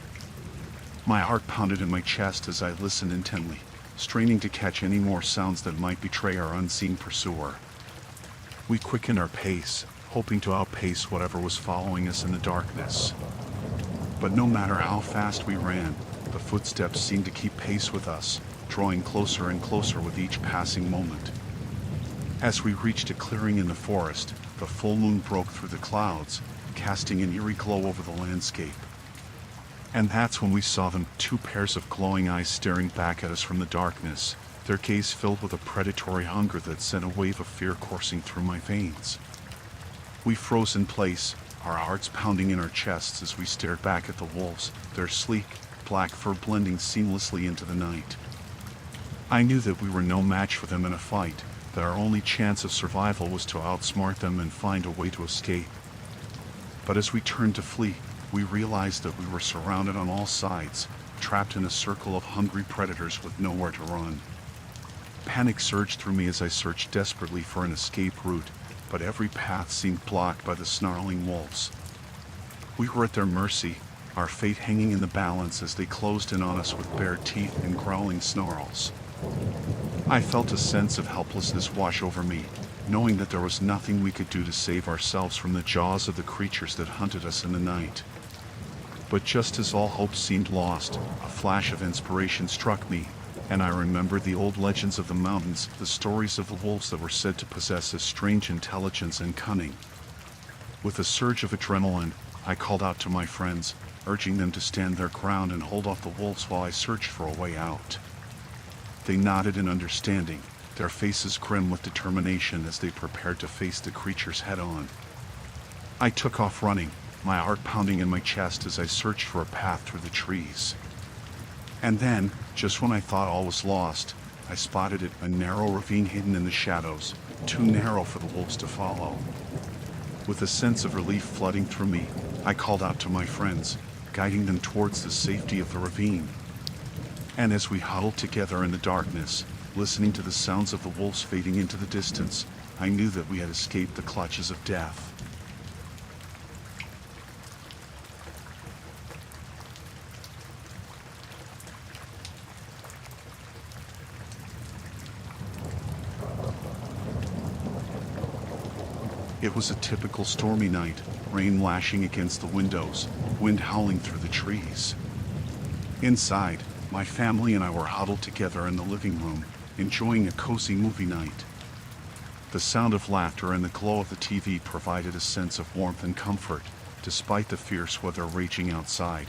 [SPEAKER 1] My heart pounded in my chest as I listened intently, straining to catch any more sounds that might betray our unseen pursuer. We quickened our pace, hoping to outpace whatever was following us in the darkness. But no matter how fast we ran, the footsteps seemed to keep pace with us, drawing closer and closer with each passing moment. As we reached a clearing in the forest, the full moon broke through the clouds, casting an eerie glow over the landscape. And that's when we saw them, two pairs of glowing eyes staring back at us from the darkness, their gaze filled with a predatory hunger that sent a wave of fear coursing through my veins. We froze in place, our hearts pounding in our chests as we stared back at the wolves, their sleek, black fur blending seamlessly into the night. I knew that we were no match for them in a fight, that our only chance of survival was to outsmart them and find a way to escape. But as we turned to flee, we realized that we were surrounded on all sides, trapped in a circle of hungry predators with nowhere to run. Panic surged through me as I searched desperately for an escape route, but every path seemed blocked by the snarling wolves. We were at their mercy, our fate hanging in the balance as they closed in on us with bared teeth and growling snarls. I felt a sense of helplessness wash over me, knowing that there was nothing we could do to save ourselves from the jaws of the creatures that hunted us in the night. But just as all hope seemed lost, a flash of inspiration struck me, and I remembered the old legends of the mountains, the stories of the wolves that were said to possess a strange intelligence and cunning. With a surge of adrenaline, I called out to my friends, urging them to stand their ground and hold off the wolves while I searched for a way out. They nodded in understanding, their faces grim with determination as they prepared to face the creatures head-on. I took off running, my heart pounding in my chest as I searched for a path through the trees. And then, just when I thought all was lost, I spotted it, a narrow ravine hidden in the shadows, too narrow for the wolves to follow. With a sense of relief flooding through me, I called out to my friends, guiding them towards the safety of the ravine. And as we huddled together in the darkness, listening to the sounds of the wolves fading into the distance, I knew that we had escaped the clutches of death. It was a typical stormy night, rain lashing against the windows, wind howling through the trees. Inside, my family and I were huddled together in the living room, enjoying a cozy movie night. The sound of laughter and the glow of the TV provided a sense of warmth and comfort, despite the fierce weather raging outside.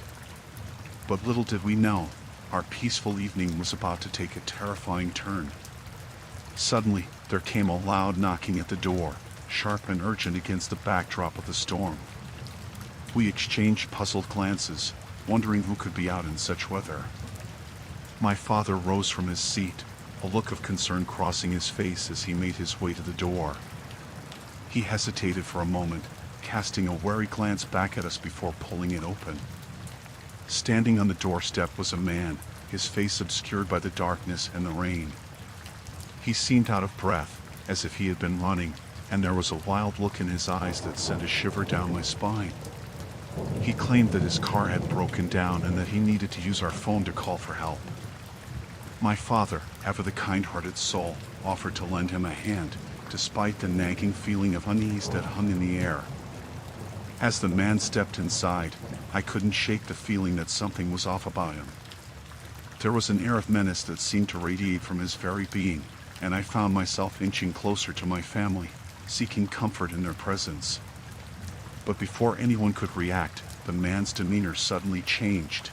[SPEAKER 1] But little did we know, our peaceful evening was about to take a terrifying turn. Suddenly, there came a loud knocking at the door, sharp and urgent against the backdrop of the storm. We exchanged puzzled glances, wondering who could be out in such weather. My father rose from his seat, a look of concern crossing his face as he made his way to the door. He hesitated for a moment, casting a wary glance back at us before pulling it open. Standing on the doorstep was a man, his face obscured by the darkness and the rain. He seemed out of breath, as if he had been running, and there was a wild look in his eyes that sent a shiver down my spine. He claimed that his car had broken down and that he needed to use our phone to call for help. My father, ever the kind-hearted soul, offered to lend him a hand, despite the nagging feeling of unease that hung in the air. As the man stepped inside, I couldn't shake the feeling that something was off about him. There was an air of menace that seemed to radiate from his very being, and I found myself inching closer to my family, seeking comfort in their presence. But before anyone could react, the man's demeanor suddenly changed.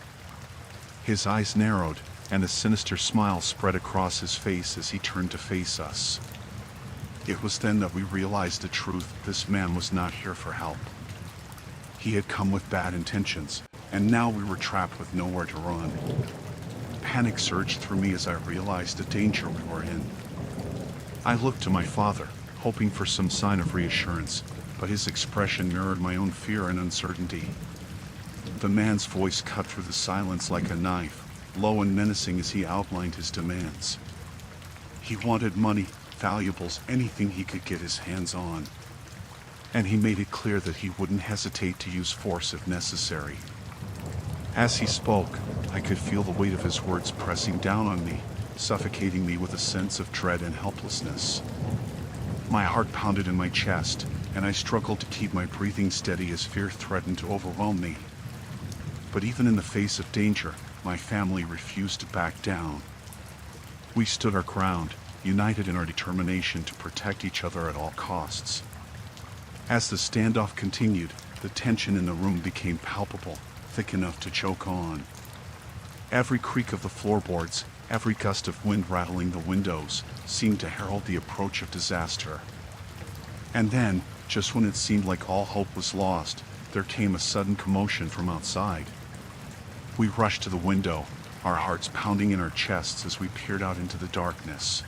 [SPEAKER 1] His eyes narrowed, and a sinister smile spread across his face as he turned to face us. It was then that we realized the truth. This man was not here for help. He had come with bad intentions, and now we were trapped with nowhere to run. Panic surged through me as I realized the danger we were in. I looked to my father, hoping for some sign of reassurance, but his expression mirrored my own fear and uncertainty. The man's voice cut through the silence like a knife, low and menacing as he outlined his demands. He wanted money, valuables, anything he could get his hands on. And he made it clear that he wouldn't hesitate to use force if necessary. As he spoke, I could feel the weight of his words pressing down on me, suffocating me with a sense of dread and helplessness. My heart pounded in my chest, and I struggled to keep my breathing steady as fear threatened to overwhelm me. But even in the face of danger, my family refused to back down. We stood our ground, united in our determination to protect each other at all costs. As the standoff continued, the tension in the room became palpable, thick enough to choke on. Every creak of the floorboards, every gust of wind rattling the windows, seemed to herald the approach of disaster. And then, just when it seemed like all hope was lost, there came a sudden commotion from outside. We rushed to the window, our hearts pounding in our chests as we peered out into the darkness.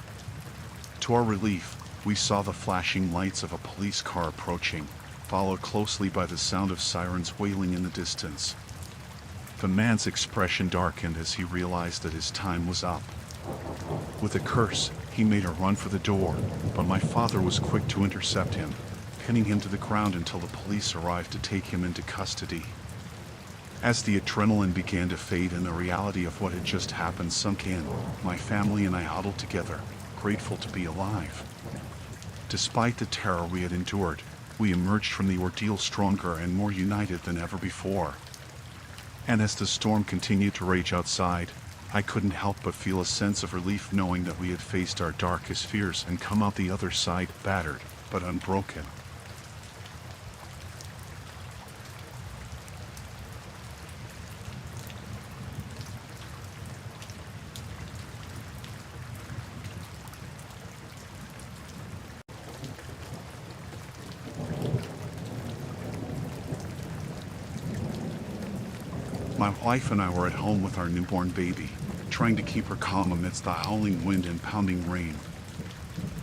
[SPEAKER 1] To our relief, we saw the flashing lights of a police car approaching, followed closely by the sound of sirens wailing in the distance. The man's expression darkened as he realized that his time was up. With a curse, he made a run for the door, but my father was quick to intercept him, pinning him to the ground until the police arrived to take him into custody. As the adrenaline began to fade and the reality of what had just happened sunk in, my family and I huddled together, grateful to be alive. Despite the terror we had endured, we emerged from the ordeal stronger and more united than ever before. And as the storm continued to rage outside, I couldn't help but feel a sense of relief knowing that we had faced our darkest fears and come out the other side battered, but unbroken. My wife and I were at home with our newborn baby, trying to keep her calm amidst the howling wind and pounding rain.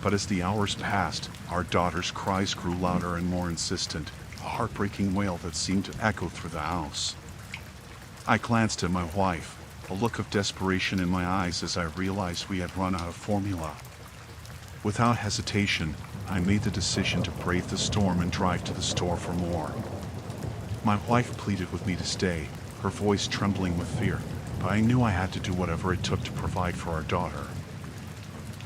[SPEAKER 1] But as the hours passed, our daughter's cries grew louder and more insistent, a heartbreaking wail that seemed to echo through the house. I glanced at my wife, a look of desperation in my eyes as I realized we had run out of formula. Without hesitation, I made the decision to brave the storm and drive to the store for more. My wife pleaded with me to stay, her voice trembling with fear, but I knew I had to do whatever it took to provide for our daughter.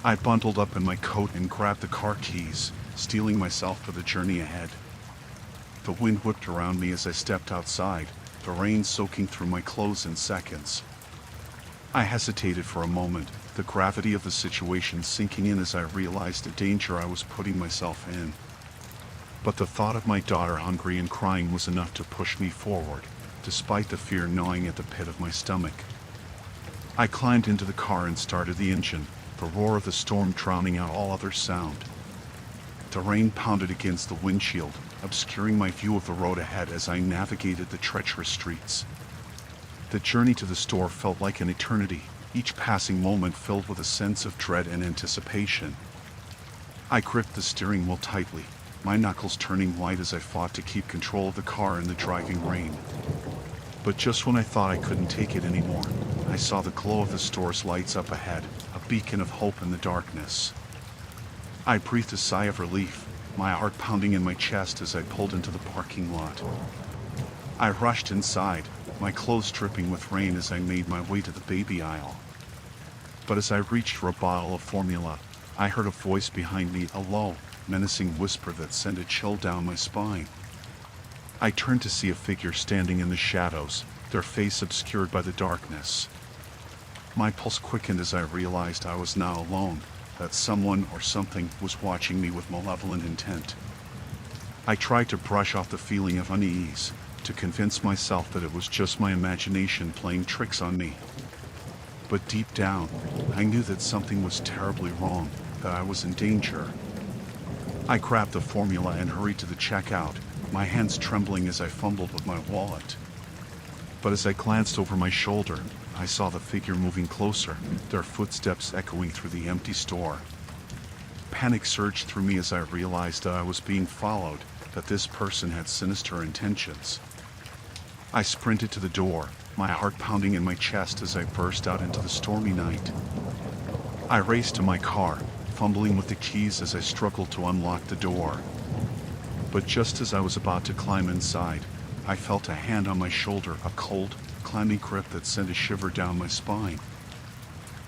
[SPEAKER 1] I bundled up in my coat and grabbed the car keys, steeling myself for the journey ahead. The wind whipped around me as I stepped outside, the rain soaking through my clothes in seconds. I hesitated for a moment, the gravity of the situation sinking in as I realized the danger I was putting myself in. But the thought of my daughter hungry and crying was enough to push me forward, despite the fear gnawing at the pit of my stomach. I climbed into the car and started the engine, the roar of the storm drowning out all other sound. The rain pounded against the windshield, obscuring my view of the road ahead as I navigated the treacherous streets. The journey to the store felt like an eternity, each passing moment filled with a sense of dread and anticipation. I gripped the steering wheel tightly, my knuckles turning white as I fought to keep control of the car in the driving rain. But just when I thought I couldn't take it anymore, I saw the glow of the store's lights up ahead, a beacon of hope in the darkness. I breathed a sigh of relief, my heart pounding in my chest as I pulled into the parking lot. I rushed inside, my clothes dripping with rain as I made my way to the baby aisle. But as I reached for a bottle of formula, I heard a voice behind me, a low, menacing whisper that sent a chill down my spine. I turned to see a figure standing in the shadows, their face obscured by the darkness. My pulse quickened as I realized I was now alone, that someone or something was watching me with malevolent intent. I tried to brush off the feeling of unease, to convince myself that it was just my imagination playing tricks on me. But deep down, I knew that something was terribly wrong, that I was in danger. I grabbed the formula and hurried to the checkout, my hands trembling as I fumbled with my wallet. But as I glanced over my shoulder, I saw the figure moving closer, their footsteps echoing through the empty store. Panic surged through me as I realized that I was being followed, that this person had sinister intentions. I sprinted to the door, my heart pounding in my chest as I burst out into the stormy night. I raced to my car, fumbling with the keys as I struggled to unlock the door. But just as I was about to climb inside, I felt a hand on my shoulder, a cold, clammy grip that sent a shiver down my spine.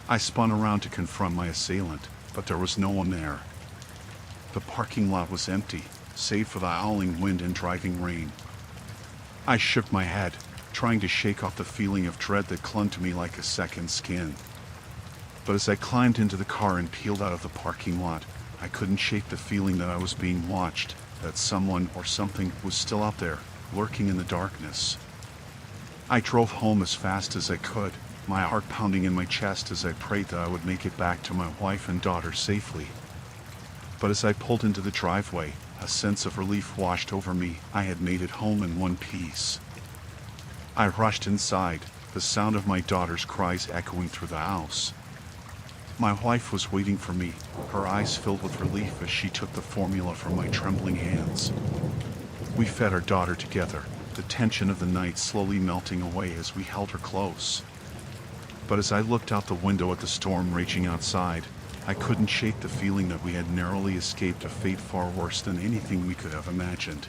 [SPEAKER 1] I spun around to confront my assailant, but there was no one there. The parking lot was empty, save for the howling wind and driving rain. I shook my head, trying to shake off the feeling of dread that clung to me like a second skin. But as I climbed into the car and peeled out of the parking lot, I couldn't shake the feeling that I was being watched, that someone or something was still out there, lurking in the darkness. I drove home as fast as I could, my heart pounding in my chest as I prayed that I would make it back to my wife and daughter safely. But as I pulled into the driveway, a sense of relief washed over me. I had made it home in one piece. I rushed inside, the sound of my daughter's cries echoing through the house. My wife was waiting for me, her eyes filled with relief as she took the formula from my trembling hands. We fed our daughter together, the tension of the night slowly melting away as we held her close. But as I looked out the window at the storm raging outside, I couldn't shake the feeling that we had narrowly escaped a fate far worse than anything we could have imagined.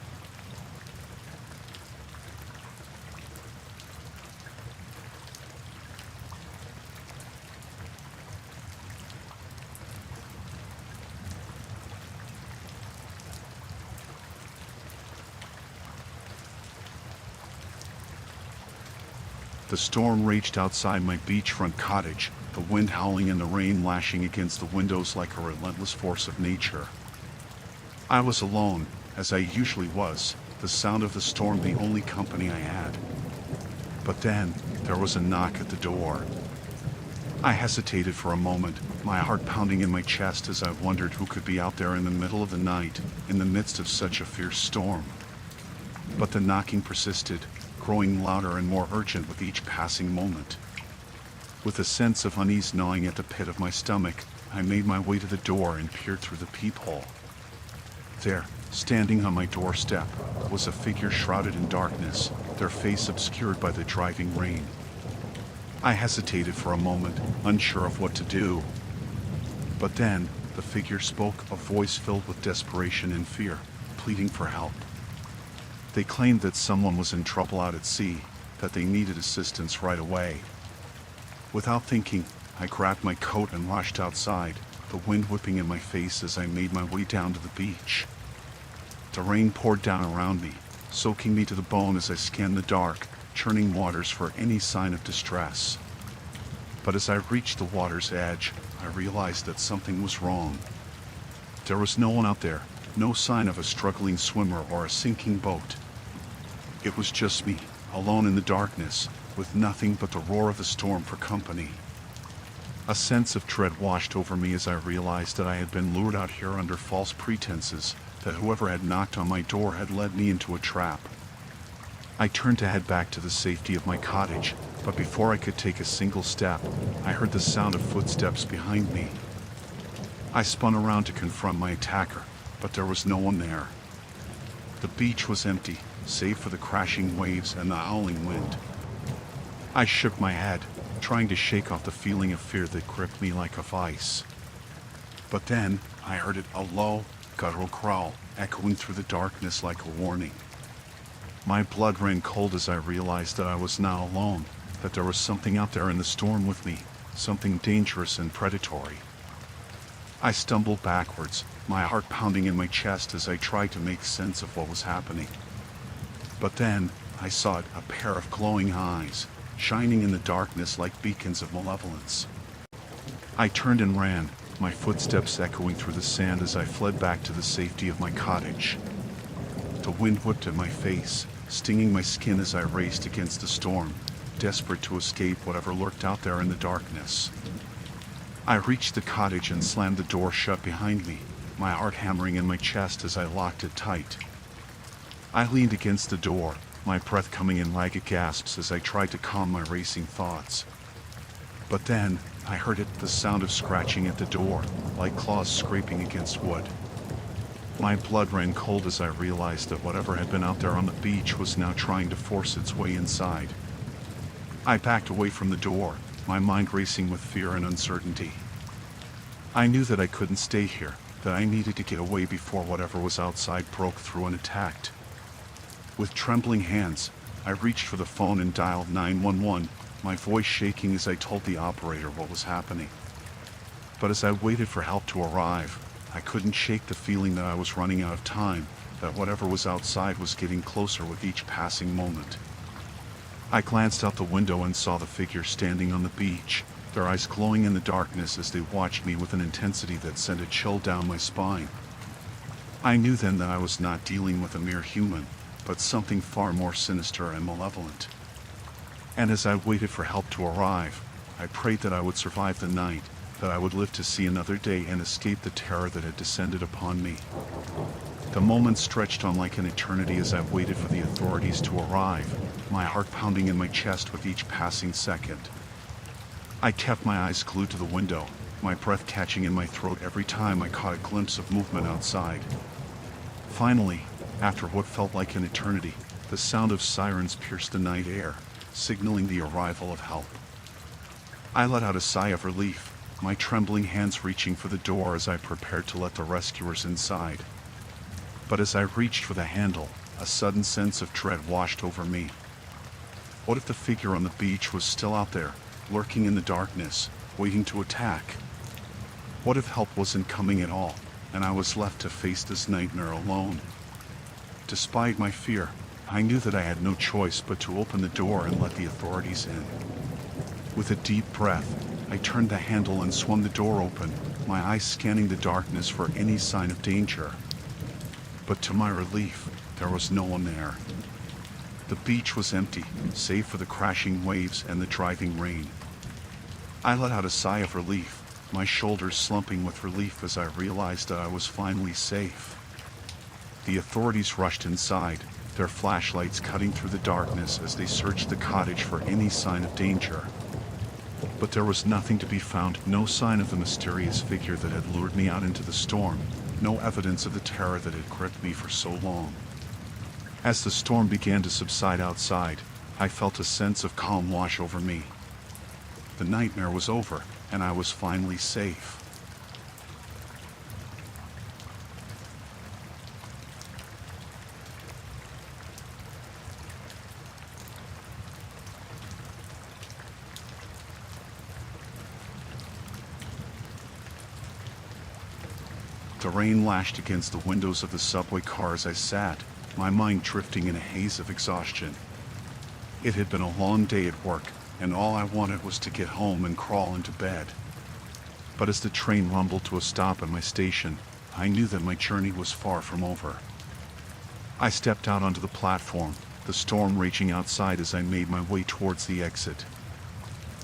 [SPEAKER 1] The storm raged outside my beachfront cottage, the wind howling and the rain lashing against the windows like a relentless force of nature. I was alone, as I usually was, the sound of the storm the only company I had. But then, there was a knock at the door. I hesitated for a moment, my heart pounding in my chest as I wondered who could be out there in the middle of the night, in the midst of such a fierce storm. But the knocking persisted, growing louder and more urgent with each passing moment. With a sense of unease gnawing at the pit of my stomach, I made my way to the door and peered through the peephole. There, standing on my doorstep, was a figure shrouded in darkness, their face obscured by the driving rain. I hesitated for a moment, unsure of what to do. But then, the figure spoke, a voice filled with desperation and fear, pleading for help. They claimed that someone was in trouble out at sea, that they needed assistance right away. Without thinking, I grabbed my coat and rushed outside, the wind whipping in my face as I made my way down to the beach. The rain poured down around me, soaking me to the bone as I scanned the dark, churning waters for any sign of distress. But as I reached the water's edge, I realized that something was wrong. There was no one out there, no sign of a struggling swimmer or a sinking boat. It was just me, alone in the darkness, with nothing but the roar of the storm for company. A sense of dread washed over me as I realized that I had been lured out here under false pretenses, that whoever had knocked on my door had led me into a trap. I turned to head back to the safety of my cottage, but before I could take a single step, I heard the sound of footsteps behind me. I spun around to confront my attacker, but there was no one there. The beach was empty, save for the crashing waves and the howling wind. I shook my head, trying to shake off the feeling of fear that gripped me like a vice. But then, I heard it, a low, guttural growl, echoing through the darkness like a warning. My blood ran cold as I realized that I was now alone, that there was something out there in the storm with me, something dangerous and predatory. I stumbled backwards, my heart pounding in my chest as I tried to make sense of what was happening. But then, I saw it, a pair of glowing eyes, shining in the darkness like beacons of malevolence. I turned and ran, my footsteps echoing through the sand as I fled back to the safety of my cottage. The wind whipped at my face, stinging my skin as I raced against the storm, desperate to escape whatever lurked out there in the darkness. I reached the cottage and slammed the door shut behind me, my heart hammering in my chest as I locked it tight. I leaned against the door, my breath coming in ragged gasps as I tried to calm my racing thoughts. But then, I heard it, the sound of scratching at the door, like claws scraping against wood. My blood ran cold as I realized that whatever had been out there on the beach was now trying to force its way inside. I backed away from the door, my mind racing with fear and uncertainty. I knew that I couldn't stay here, that I needed to get away before whatever was outside broke through and attacked. With trembling hands, I reached for the phone and dialed 911, my voice shaking as I told the operator what was happening. But as I waited for help to arrive, I couldn't shake the feeling that I was running out of time, that whatever was outside was getting closer with each passing moment. I glanced out the window and saw the figure standing on the beach, their eyes glowing in the darkness as they watched me with an intensity that sent a chill down my spine. I knew then that I was not dealing with a mere human, but something far more sinister and malevolent. And as I waited for help to arrive, I prayed that I would survive the night, that I would live to see another day and escape the terror that had descended upon me. The moments stretched on like an eternity as I waited for the authorities to arrive, my heart pounding in my chest with each passing second. I kept my eyes glued to the window, my breath catching in my throat every time I caught a glimpse of movement outside. Finally, after what felt like an eternity, the sound of sirens pierced the night air, signaling the arrival of help. I let out a sigh of relief, my trembling hands reaching for the door as I prepared to let the rescuers inside. But as I reached for the handle, a sudden sense of dread washed over me. What if the figure on the beach was still out there, lurking in the darkness, waiting to attack? What if help wasn't coming at all, and I was left to face this nightmare alone? Despite my fear, I knew that I had no choice but to open the door and let the authorities in. With a deep breath, I turned the handle and swung the door open, my eyes scanning the darkness for any sign of danger. But to my relief, there was no one there. The beach was empty, save for the crashing waves and the driving rain. I let out a sigh of relief, my shoulders slumping with relief as I realized that I was finally safe. The authorities rushed inside, their flashlights cutting through the darkness as they searched the cottage for any sign of danger. But there was nothing to be found, no sign of the mysterious figure that had lured me out into the storm, no evidence of the terror that had gripped me for so long. As the storm began to subside outside, I felt a sense of calm wash over me. The nightmare was over, and I was finally safe. The rain lashed against the windows of the subway car as I sat, my mind drifting in a haze of exhaustion. It had been a long day at work, and all I wanted was to get home and crawl into bed. But as the train rumbled to a stop at my station, I knew that my journey was far from over. I stepped out onto the platform, the storm raging outside as I made my way towards the exit.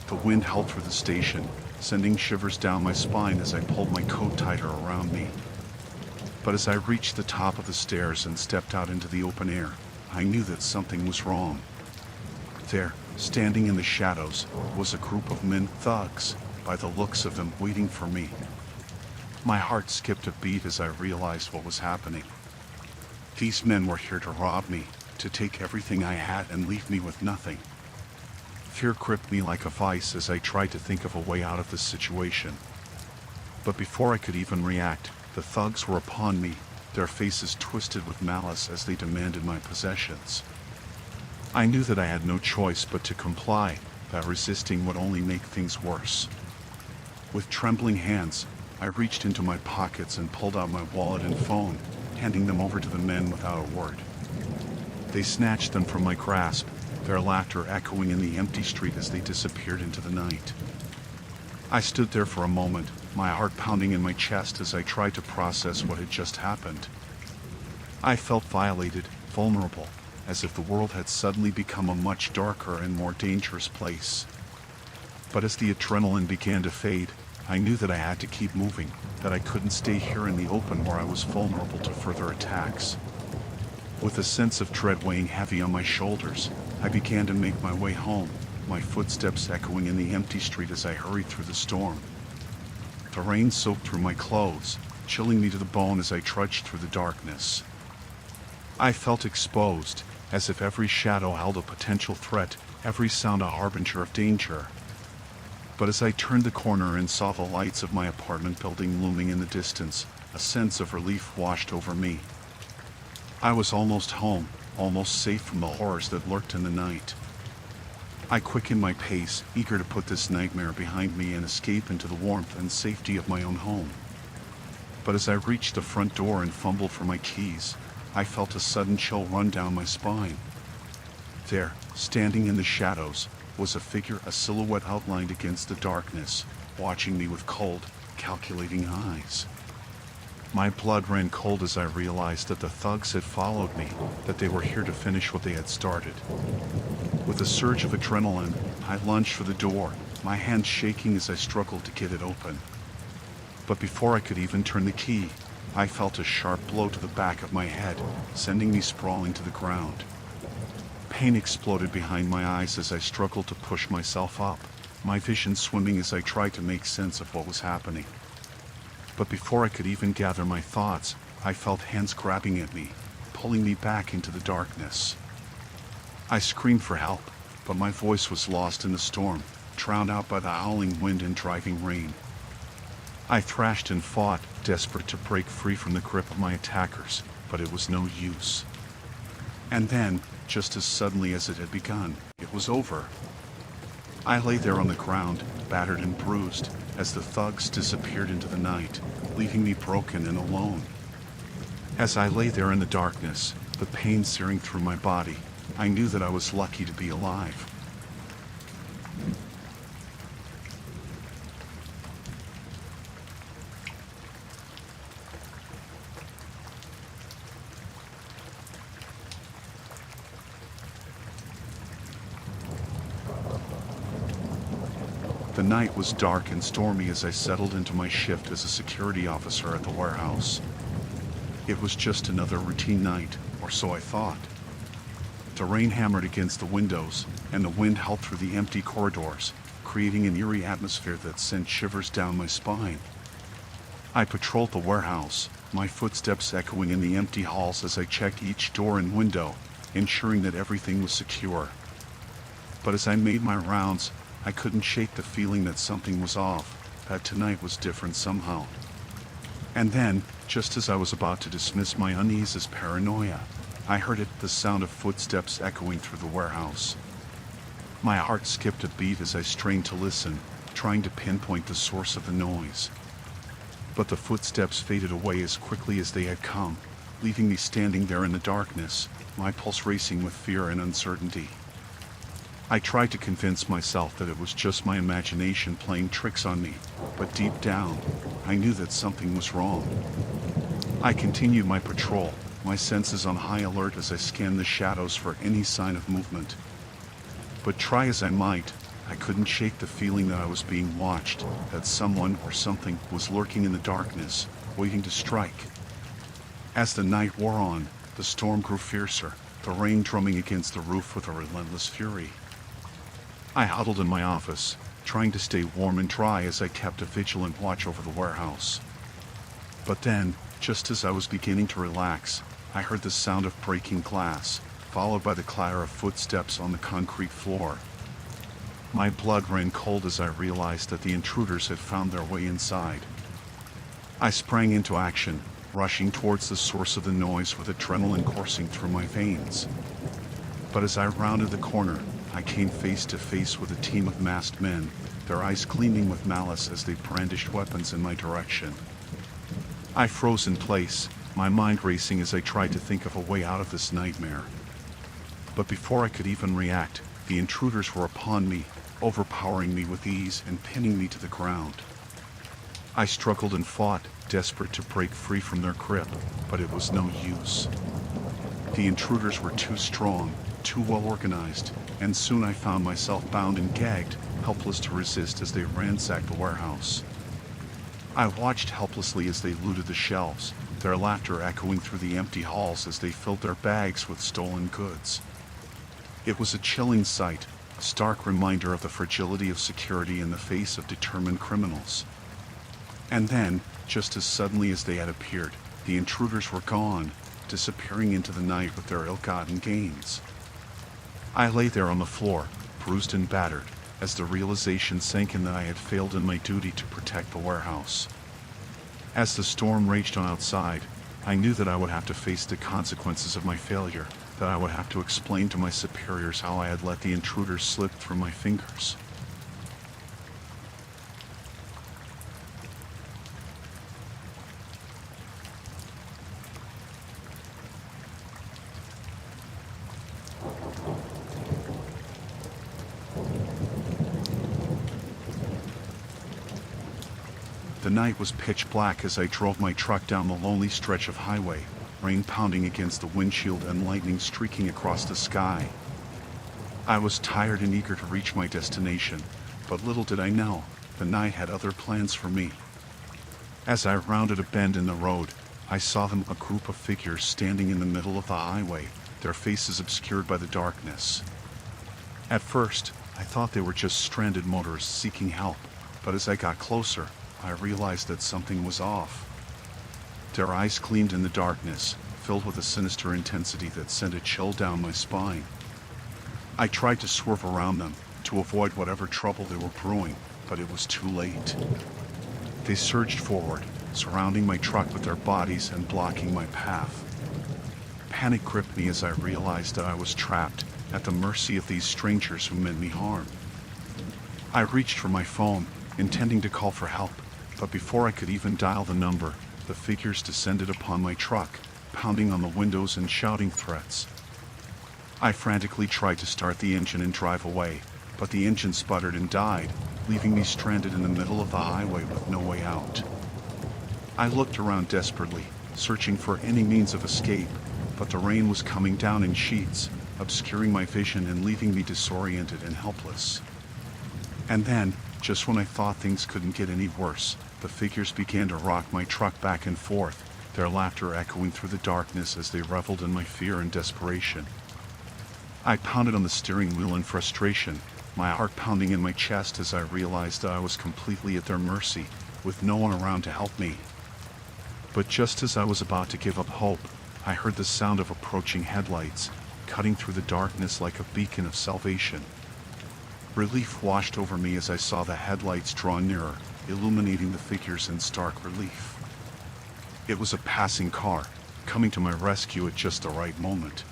[SPEAKER 1] The wind howled through the station, sending shivers down my spine as I pulled my coat tighter around me. But as I reached the top of the stairs and stepped out into the open air, I knew that something was wrong. There, standing in the shadows, was a group of men, thugs, by the looks of them, waiting for me. My heart skipped a beat as I realized what was happening. These men were here to rob me, to take everything I had and leave me with nothing. Fear gripped me like a vice as I tried to think of a way out of this situation. But before I could even react, the thugs were upon me, their faces twisted with malice as they demanded my possessions. I knew that I had no choice but to comply, that resisting would only make things worse. With trembling hands, I reached into my pockets and pulled out my wallet and phone, handing them over to the men without a word. They snatched them from my grasp, their laughter echoing in the empty street as they disappeared into the night. I stood there for a moment, my heart pounding in my chest as I tried to process what had just happened. I felt violated, vulnerable, as if the world had suddenly become a much darker and more dangerous place. But as the adrenaline began to fade, I knew that I had to keep moving, that I couldn't stay here in the open where I was vulnerable to further attacks. With a sense of dread weighing heavy on my shoulders, I began to make my way home, my footsteps echoing in the empty street as I hurried through the storm. The rain soaked through my clothes, chilling me to the bone as I trudged through the darkness. I felt exposed, as if every shadow held a potential threat, every sound a harbinger of danger. But as I turned the corner and saw the lights of my apartment building looming in the distance, a sense of relief washed over me. I was almost home, almost safe from the horrors that lurked in the night. I quickened my pace, eager to put this nightmare behind me and escape into the warmth and safety of my own home. But as I reached the front door and fumbled for my keys, I felt a sudden chill run down my spine. There, standing in the shadows, was a figure, a silhouette outlined against the darkness, watching me with cold, calculating eyes. My blood ran cold as I realized that the thugs had followed me, that they were here to finish what they had started. With a surge of adrenaline, I lunged for the door, my hands shaking as I struggled to get it open. But before I could even turn the key, I felt a sharp blow to the back of my head, sending me sprawling to the ground. Pain exploded behind my eyes as I struggled to push myself up, my vision swimming as I tried to make sense of what was happening. But before I could even gather my thoughts, I felt hands grabbing at me, pulling me back into the darkness. I screamed for help, but my voice was lost in the storm, drowned out by the howling wind and driving rain. I thrashed and fought, desperate to break free from the grip of my attackers, but it was no use. And then, just as suddenly as it had begun, it was over. I lay there on the ground, battered and bruised, as the thugs disappeared into the night, leaving me broken and alone. As I lay there in the darkness, the pain searing through my body, I knew that I was lucky to be alive. The night was dark and stormy as I settled into my shift as a security officer at the warehouse. It was just another routine night, or so I thought. The rain hammered against the windows, and the wind howled through the empty corridors, creating an eerie atmosphere that sent shivers down my spine. I patrolled the warehouse, my footsteps echoing in the empty halls as I checked each door and window, ensuring that everything was secure. But as I made my rounds, I couldn't shake the feeling that something was off, that tonight was different somehow. And then, just as I was about to dismiss my unease as paranoia, I heard the sound of footsteps echoing through the warehouse. My heart skipped a beat as I strained to listen, trying to pinpoint the source of the noise. But the footsteps faded away as quickly as they had come, leaving me standing there in the darkness, my pulse racing with fear and uncertainty. I tried to convince myself that it was just my imagination playing tricks on me, but deep down, I knew that something was wrong. I continued my patrol, my senses on high alert as I scanned the shadows for any sign of movement. But try as I might, I couldn't shake the feeling that I was being watched, that someone or something was lurking in the darkness, waiting to strike. As the night wore on, the storm grew fiercer, the rain drumming against the roof with a relentless fury. I huddled in my office, trying to stay warm and dry as I kept a vigilant watch over the warehouse. But then, just as I was beginning to relax, I heard the sound of breaking glass, followed by the clatter of footsteps on the concrete floor. My blood ran cold as I realized that the intruders had found their way inside. I sprang into action, rushing towards the source of the noise with adrenaline coursing through my veins. But as I rounded the corner, I came face to face with a team of masked men, their eyes gleaming with malice as they brandished weapons in my direction. I froze in place, my mind racing as I tried to think of a way out of this nightmare. But before I could even react, the intruders were upon me, overpowering me with ease and pinning me to the ground. I struggled and fought, desperate to break free from their grip, but it was no use. The intruders were too strong, too well organized, and soon I found myself bound and gagged, helpless to resist as they ransacked the warehouse. I watched helplessly as they looted the shelves, their laughter echoing through the empty halls as they filled their bags with stolen goods. It was a chilling sight, a stark reminder of the fragility of security in the face of determined criminals. And then, just as suddenly as they had appeared, the intruders were gone, disappearing into the night with their ill-gotten gains. I lay there on the floor, bruised and battered, as the realization sank in that I had failed in my duty to protect the warehouse. As the storm raged on outside, I knew that I would have to face the consequences of my failure, that I would have to explain to my superiors how I had let the intruders slip through my fingers. The night was pitch black as I drove my truck down the lonely stretch of highway, rain pounding against the windshield and lightning streaking across the sky. I was tired and eager to reach my destination, but little did I know, the night had other plans for me. As I rounded a bend in the road, I saw them, a group of figures standing in the middle of the highway, their faces obscured by the darkness. At first, I thought they were just stranded motorists seeking help, but as I got closer, I realized that something was off. Their eyes gleamed in the darkness, filled with a sinister intensity that sent a chill down my spine. I tried to swerve around them, to avoid whatever trouble they were brewing, but it was too late. They surged forward, surrounding my truck with their bodies and blocking my path. Panic gripped me as I realized that I was trapped, at the mercy of these strangers who meant me harm. I reached for my phone, intending to call for help, but before I could even dial the number, the figures descended upon my truck, pounding on the windows and shouting threats. I frantically tried to start the engine and drive away, but the engine sputtered and died, leaving me stranded in the middle of the highway with no way out. I looked around desperately, searching for any means of escape, but the rain was coming down in sheets, obscuring my vision and leaving me disoriented and helpless. And then, just when I thought things couldn't get any worse, the figures began to rock my truck back and forth, their laughter echoing through the darkness as they reveled in my fear and desperation. I pounded on the steering wheel in frustration, my heart pounding in my chest as I realized that I was completely at their mercy, with no one around to help me. But just as I was about to give up hope, I heard the sound of approaching headlights, cutting through the darkness like a beacon of salvation. Relief washed over me as I saw the headlights draw nearer, illuminating the figures in stark relief. It was a passing car, coming to my rescue at just the right moment.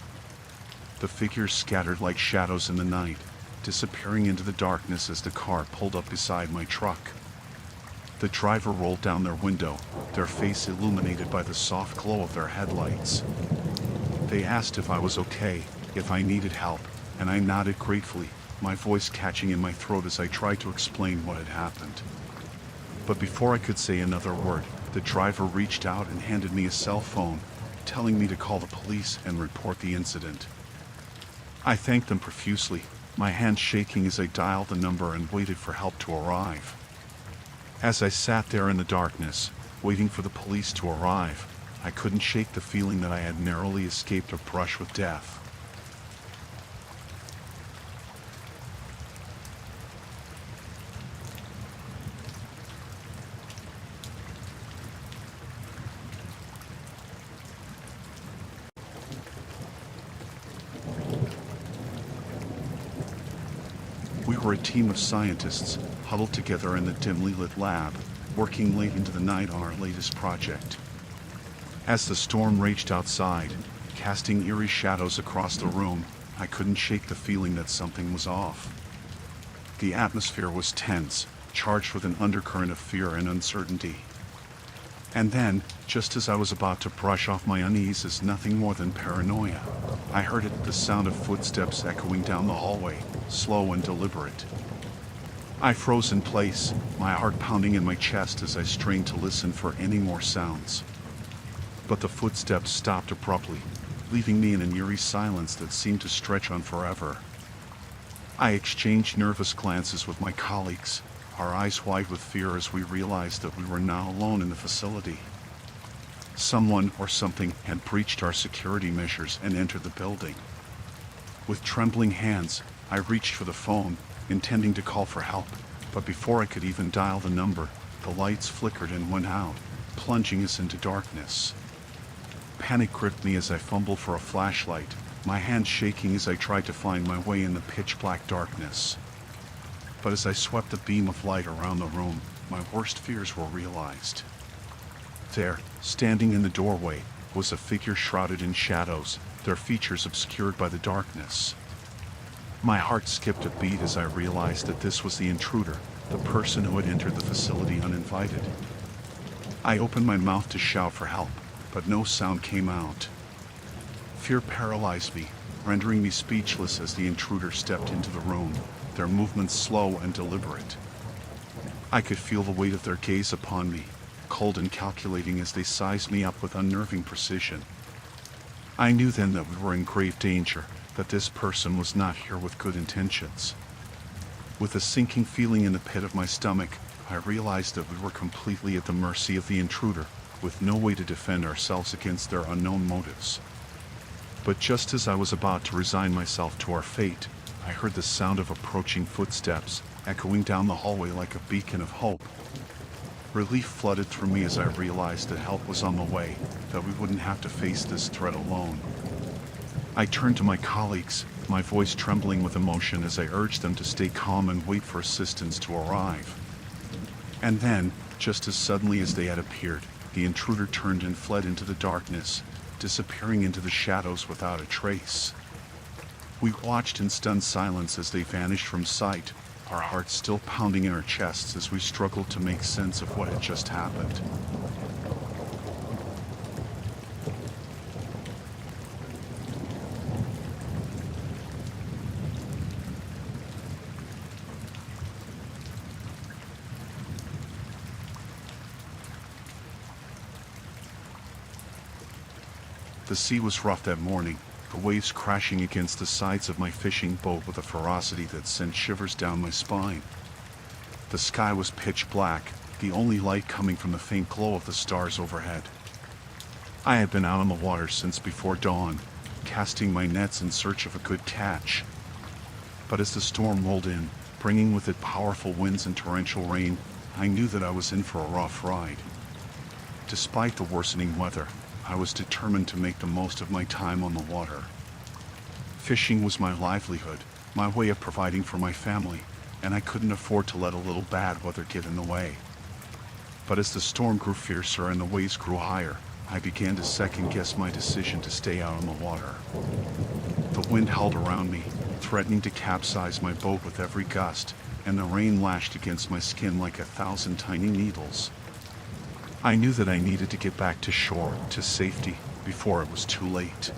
[SPEAKER 1] The figures scattered like shadows in the night, disappearing into the darkness as the car pulled up beside my truck. The driver rolled down their window, their face illuminated by the soft glow of their headlights. They asked if I was okay, if I needed help, and I nodded gratefully, my voice catching in my throat as I tried to explain what had happened. But before I could say another word, the driver reached out and handed me a cell phone, telling me to call the police and report the incident. I thanked them profusely, my hands shaking as I dialed the number and waited for help to arrive. As I sat there in the darkness, waiting for the police to arrive, I couldn't shake the feeling that I had narrowly escaped a brush with death. We were a team of scientists, huddled together in the dimly lit lab, working late into the night on our latest project. As the storm raged outside, casting eerie shadows across the room, I couldn't shake the feeling that something was off. The atmosphere was tense, charged with an undercurrent of fear and uncertainty. And then, just as I was about to brush off my unease as nothing more than paranoia, I heard it, the sound of footsteps echoing down the hallway, slow and deliberate. I froze in place, my heart pounding in my chest as I strained to listen for any more sounds. But the footsteps stopped abruptly, leaving me in an eerie silence that seemed to stretch on forever. I exchanged nervous glances with my colleagues, our eyes wide with fear as we realized that we were now alone in the facility. Someone or something had breached our security measures and entered the building. With trembling hands, I reached for the phone, intending to call for help, but before I could even dial the number, the lights flickered and went out, plunging us into darkness. Panic gripped me as I fumbled for a flashlight, my hands shaking as I tried to find my way in the pitch-black darkness. But as I swept the beam of light around the room, my worst fears were realized. There, standing in the doorway, was a figure shrouded in shadows, their features obscured by the darkness. My heart skipped a beat as I realized that this was the intruder, the person who had entered the facility uninvited. I opened my mouth to shout for help, but no sound came out. Fear paralyzed me, rendering me speechless as the intruder stepped into the room, their movements slow and deliberate. I could feel the weight of their gaze upon me, cold and calculating as they sized me up with unnerving precision. I knew then that we were in grave danger, that this person was not here with good intentions. With a sinking feeling in the pit of my stomach, I realized that we were completely at the mercy of the intruder, with no way to defend ourselves against their unknown motives. But just as I was about to resign myself to our fate, I heard the sound of approaching footsteps, echoing down the hallway like a beacon of hope. Relief flooded through me as I realized that help was on the way, that we wouldn't have to face this threat alone. I turned to my colleagues, my voice trembling with emotion as I urged them to stay calm and wait for assistance to arrive. And then, just as suddenly as they had appeared, the intruder turned and fled into the darkness, disappearing into the shadows without a trace. We watched in stunned silence as they vanished from sight, our hearts still pounding in our chests as we struggled to make sense of what had just happened. The sea was rough that morning, the waves crashing against the sides of my fishing boat with a ferocity that sent shivers down my spine. The sky was pitch black, the only light coming from the faint glow of the stars overhead. I had been out on the water since before dawn, casting my nets in search of a good catch. But as the storm rolled in, bringing with it powerful winds and torrential rain, I knew that I was in for a rough ride. Despite the worsening weather, I was determined to make the most of my time on the water. Fishing was my livelihood, my way of providing for my family, and I couldn't afford to let a little bad weather get in the way. But as the storm grew fiercer and the waves grew higher, I began to second-guess my decision to stay out on the water. The wind howled around me, threatening to capsize my boat with every gust, and the rain lashed against my skin like 1,000 tiny needles. I knew that I needed to get back to shore, to safety, before it was too late.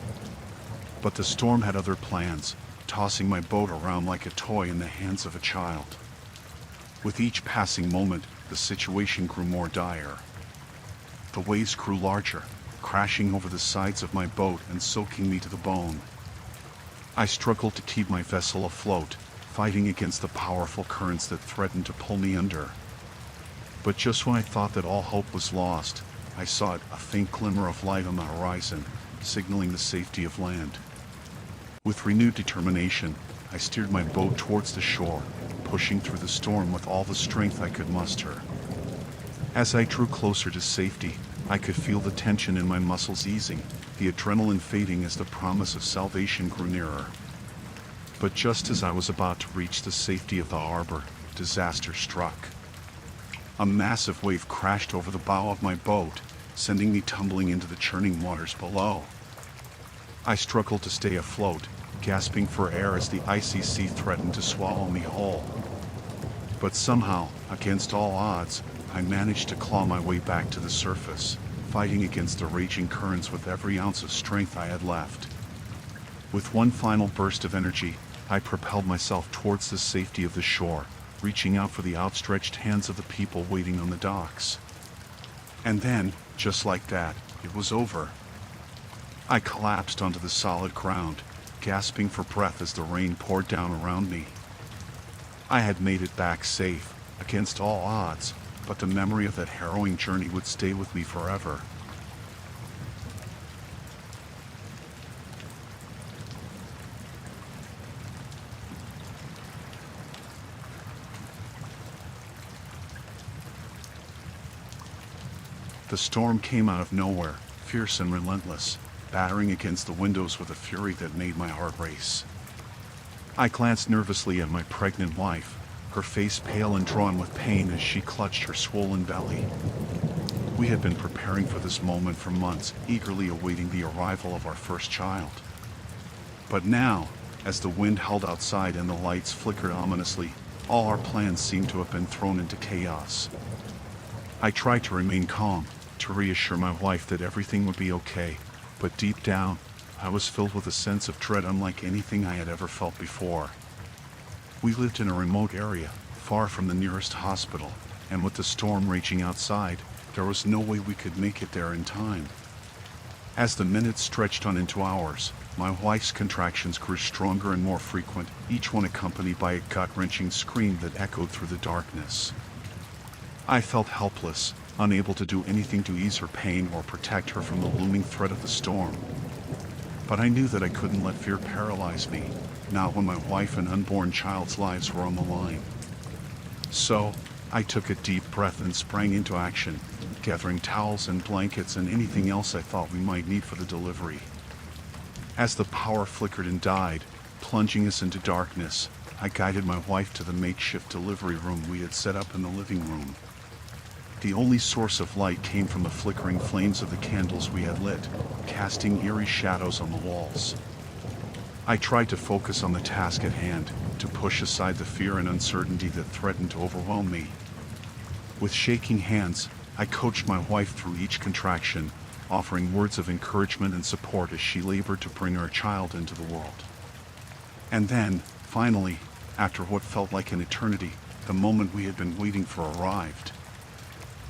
[SPEAKER 1] But the storm had other plans, tossing my boat around like a toy in the hands of a child. With each passing moment, the situation grew more dire. The waves grew larger, crashing over the sides of my boat and soaking me to the bone. I struggled to keep my vessel afloat, fighting against the powerful currents that threatened to pull me under. But just when I thought that all hope was lost, I saw a faint glimmer of light on the horizon, signaling the safety of land. With renewed determination, I steered my boat towards the shore, pushing through the storm with all the strength I could muster. As I drew closer to safety, I could feel the tension in my muscles easing, the adrenaline fading as the promise of salvation grew nearer. But just as I was about to reach the safety of the harbor, disaster struck. A massive wave crashed over the bow of my boat, sending me tumbling into the churning waters below. I struggled to stay afloat, gasping for air as the icy sea threatened to swallow me whole. But somehow, against all odds, I managed to claw my way back to the surface, fighting against the raging currents with every ounce of strength I had left. With one final burst of energy, I propelled myself towards the safety of the shore, reaching out for the outstretched hands of the people waiting on the docks. And then, just like that, it was over. I collapsed onto the solid ground, gasping for breath as the rain poured down around me. I had made it back safe, against all odds, but the memory of that harrowing journey would stay with me forever. The storm came out of nowhere, fierce and relentless, battering against the windows with a fury that made my heart race. I glanced nervously at my pregnant wife, her face pale and drawn with pain as she clutched her swollen belly. We had been preparing for this moment for months, eagerly awaiting the arrival of our first child. But now, as the wind howled outside and the lights flickered ominously, all our plans seemed to have been thrown into chaos. I tried to remain calm, to reassure my wife that everything would be okay, but deep down, I was filled with a sense of dread unlike anything I had ever felt before. We lived in a remote area, far from the nearest hospital, and with the storm raging outside, there was no way we could make it there in time. As the minutes stretched on into hours, my wife's contractions grew stronger and more frequent, each one accompanied by a gut-wrenching scream that echoed through the darkness. I felt helpless, unable to do anything to ease her pain or protect her from the looming threat of the storm. But I knew that I couldn't let fear paralyze me, not when my wife and unborn child's lives were on the line. So, I took a deep breath and sprang into action, gathering towels and blankets and anything else I thought we might need for the delivery. As the power flickered and died, plunging us into darkness, I guided my wife to the makeshift delivery room we had set up in the living room. The only source of light came from the flickering flames of the candles we had lit, casting eerie shadows on the walls. I tried to focus on the task at hand, to push aside the fear and uncertainty that threatened to overwhelm me. With shaking hands, I coached my wife through each contraction, offering words of encouragement and support as she labored to bring our child into the world. And then, finally, after what felt like an eternity, the moment we had been waiting for arrived.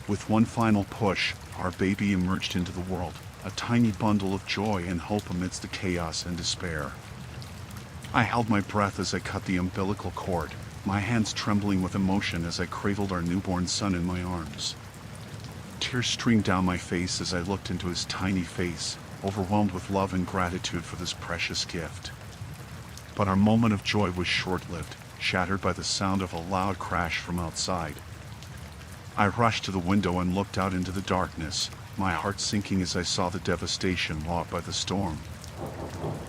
[SPEAKER 1] With one final push, our baby emerged into the world, a tiny bundle of joy and hope amidst the chaos and despair. I held my breath as I cut the umbilical cord, my hands trembling with emotion as I cradled our newborn son in my arms. Tears streamed down my face as I looked into his tiny face, overwhelmed with love and gratitude for this precious gift. But our moment of joy was short-lived, shattered by the sound of a loud crash from outside. I rushed to the window and looked out into the darkness, my heart sinking as I saw the devastation wrought by the storm.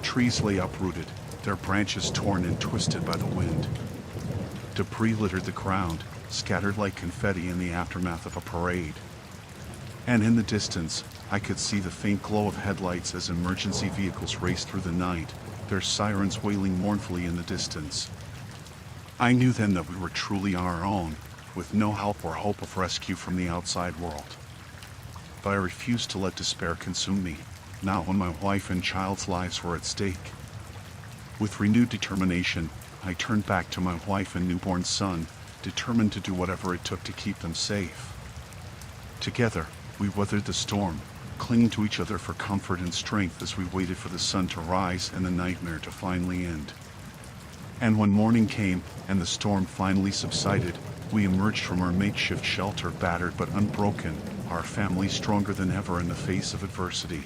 [SPEAKER 1] Trees lay uprooted, their branches torn and twisted by the wind. Debris littered the ground, scattered like confetti in the aftermath of a parade. And in the distance, I could see the faint glow of headlights as emergency vehicles raced through the night, their sirens wailing mournfully in the distance. I knew then that we were truly on our own, with no help or hope of rescue from the outside world. But I refused to let despair consume me, not when my wife and child's lives were at stake. With renewed determination, I turned back to my wife and newborn son, determined to do whatever it took to keep them safe. Together, we weathered the storm, clinging to each other for comfort and strength as we waited for the sun to rise and the nightmare to finally end. And when morning came, and the storm finally subsided, we emerged from our makeshift shelter battered but unbroken, our family stronger than ever in the face of adversity.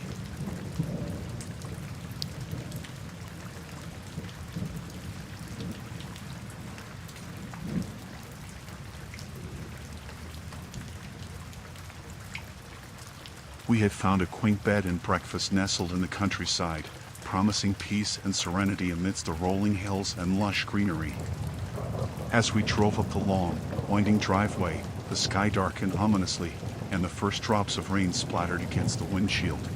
[SPEAKER 1] We had found a quaint bed and breakfast nestled in the countryside, promising peace and serenity amidst the rolling hills and lush greenery. As we drove up the long, winding driveway, the sky darkened ominously, and the first drops of rain splattered against the windshield.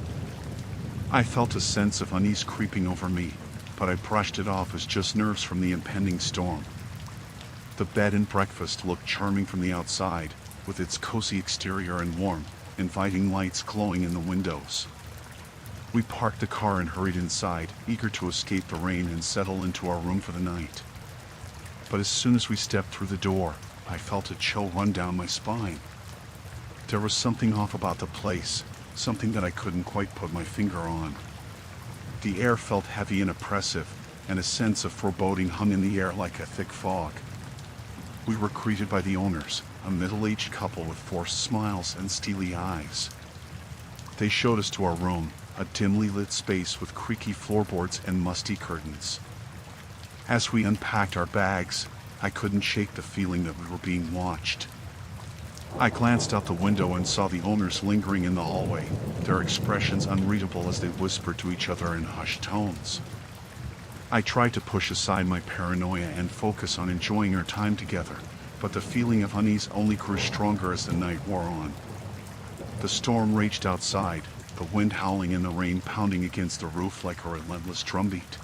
[SPEAKER 1] I felt a sense of unease creeping over me, but I brushed it off as just nerves from the impending storm. The bed and breakfast looked charming from the outside, with its cozy exterior and warm, inviting lights glowing in the windows. We parked the car and hurried inside, eager to escape the rain and settle into our room for the night. But as soon as we stepped through the door, I felt a chill run down my spine. There was something off about the place, something that I couldn't quite put my finger on. The air felt heavy and oppressive, and a sense of foreboding hung in the air like a thick fog. We were greeted by the owners, a middle-aged couple with forced smiles and steely eyes. They showed us to our room, a dimly lit space with creaky floorboards and musty curtains. As we unpacked our bags, I couldn't shake the feeling that we were being watched. I glanced out the window and saw the owners lingering in the hallway, their expressions unreadable as they whispered to each other in hushed tones. I tried to push aside my paranoia and focus on enjoying our time together, but the feeling of unease only grew stronger as the night wore on. The storm raged outside, the wind howling and the rain pounding against the roof like a relentless drumbeat.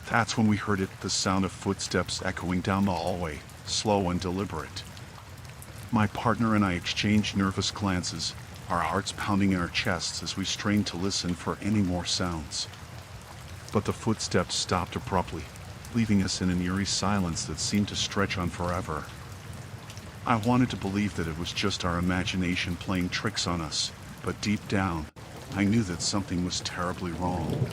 [SPEAKER 1] That's when we heard it, the sound of footsteps echoing down the hallway, slow and deliberate. My partner and I exchanged nervous glances, our hearts pounding in our chests as we strained to listen for any more sounds. But the footsteps stopped abruptly, leaving us in an eerie silence that seemed to stretch on forever. I wanted to believe that it was just our imagination playing tricks on us, but deep down, I knew that something was terribly wrong.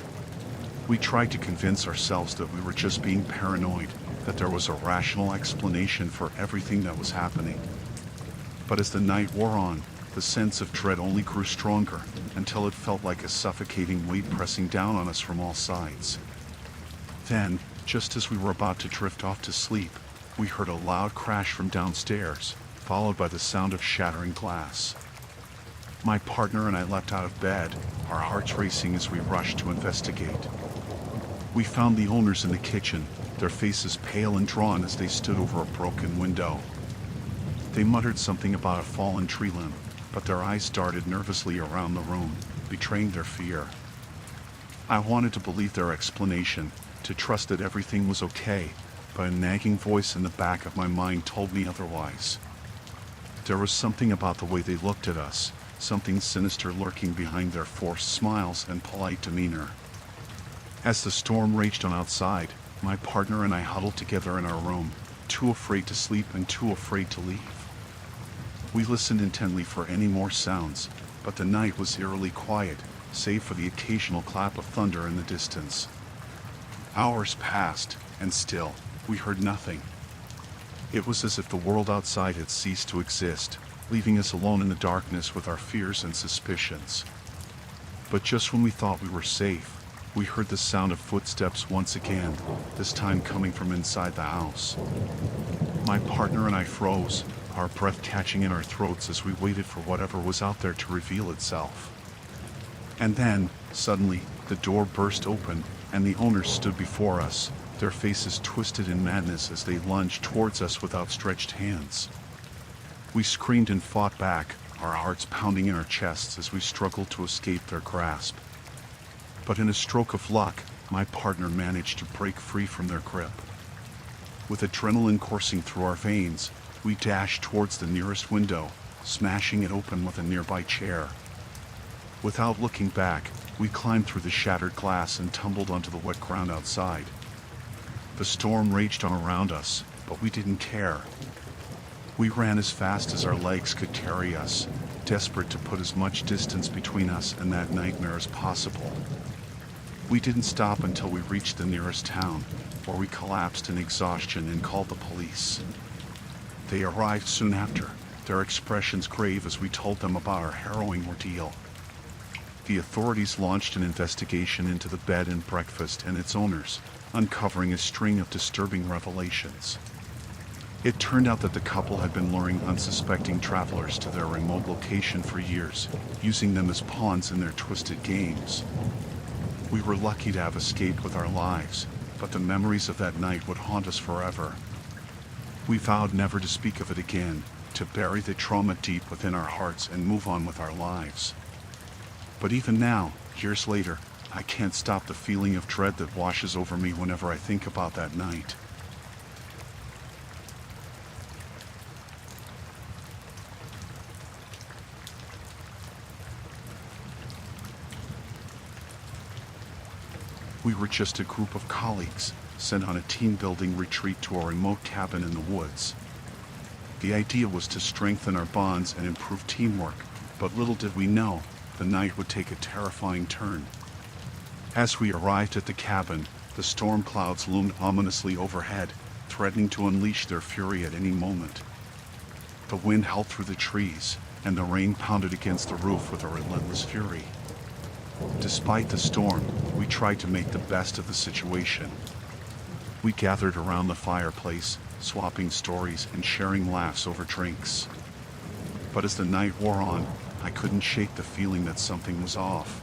[SPEAKER 1] We tried to convince ourselves that we were just being paranoid, that there was a rational explanation for everything that was happening. But as the night wore on, the sense of dread only grew stronger, until it felt like a suffocating weight pressing down on us from all sides. Then, just as we were about to drift off to sleep, we heard a loud crash from downstairs, followed by the sound of shattering glass. My partner and I leapt out of bed, our hearts racing as we rushed to investigate. We found the owners in the kitchen, their faces pale and drawn as they stood over a broken window. They muttered something about a fallen tree limb, but their eyes darted nervously around the room, betraying their fear. I wanted to believe their explanation, to trust that everything was okay, but a nagging voice in the back of my mind told me otherwise. There was something about the way they looked at us, something sinister lurking behind their forced smiles and polite demeanor. As the storm raged on outside, my partner and I huddled together in our room, too afraid to sleep and too afraid to leave. We listened intently for any more sounds, but the night was eerily quiet, save for the occasional clap of thunder in the distance. Hours passed, and still, we heard nothing. It was as if the world outside had ceased to exist, leaving us alone in the darkness with our fears and suspicions. But just when we thought we were safe, we heard the sound of footsteps once again, this time coming from inside the house. My partner and I froze, our breath catching in our throats as we waited for whatever was out there to reveal itself. And then, suddenly, the door burst open, and the owners stood before us, their faces twisted in madness as they lunged towards us with outstretched hands. We screamed and fought back, our hearts pounding in our chests as we struggled to escape their grasp. But in a stroke of luck, my partner managed to break free from their grip. With adrenaline coursing through our veins, we dashed towards the nearest window, smashing it open with a nearby chair. Without looking back, we climbed through the shattered glass and tumbled onto the wet ground outside. The storm raged on around us, but we didn't care. We ran as fast as our legs could carry us, desperate to put as much distance between us and that nightmare as possible. We didn't stop until we reached the nearest town, where we collapsed in exhaustion and called the police. They arrived soon after, their expressions grave as we told them about our harrowing ordeal. The authorities launched an investigation into the bed and breakfast and its owners, uncovering a string of disturbing revelations. It turned out that the couple had been luring unsuspecting travelers to their remote location for years, using them as pawns in their twisted games. We were lucky to have escaped with our lives, but the memories of that night would haunt us forever. We vowed never to speak of it again, to bury the trauma deep within our hearts and move on with our lives. But even now, years later, I can't stop the feeling of dread that washes over me whenever I think about that night. We were just a group of colleagues, sent on a team-building retreat to a remote cabin in the woods. The idea was to strengthen our bonds and improve teamwork, but little did we know, the night would take a terrifying turn. As we arrived at the cabin, the storm clouds loomed ominously overhead, threatening to unleash their fury at any moment. The wind howled through the trees, and the rain pounded against the roof with a relentless fury. Despite the storm, we tried to make the best of the situation. We gathered around the fireplace, swapping stories and sharing laughs over drinks. But as the night wore on, I couldn't shake the feeling that something was off.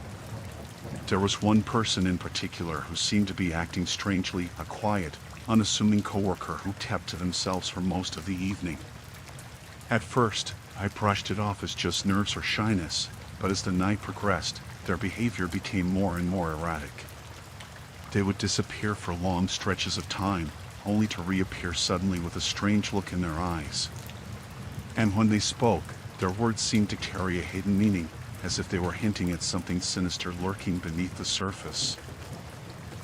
[SPEAKER 1] There was one person in particular who seemed to be acting strangely, a quiet, unassuming coworker who kept to themselves for most of the evening. At first, I brushed it off as just nerves or shyness, but as the night progressed, their behavior became more and more erratic. They would disappear for long stretches of time, only to reappear suddenly with a strange look in their eyes. And when they spoke, their words seemed to carry a hidden meaning, as if they were hinting at something sinister lurking beneath the surface.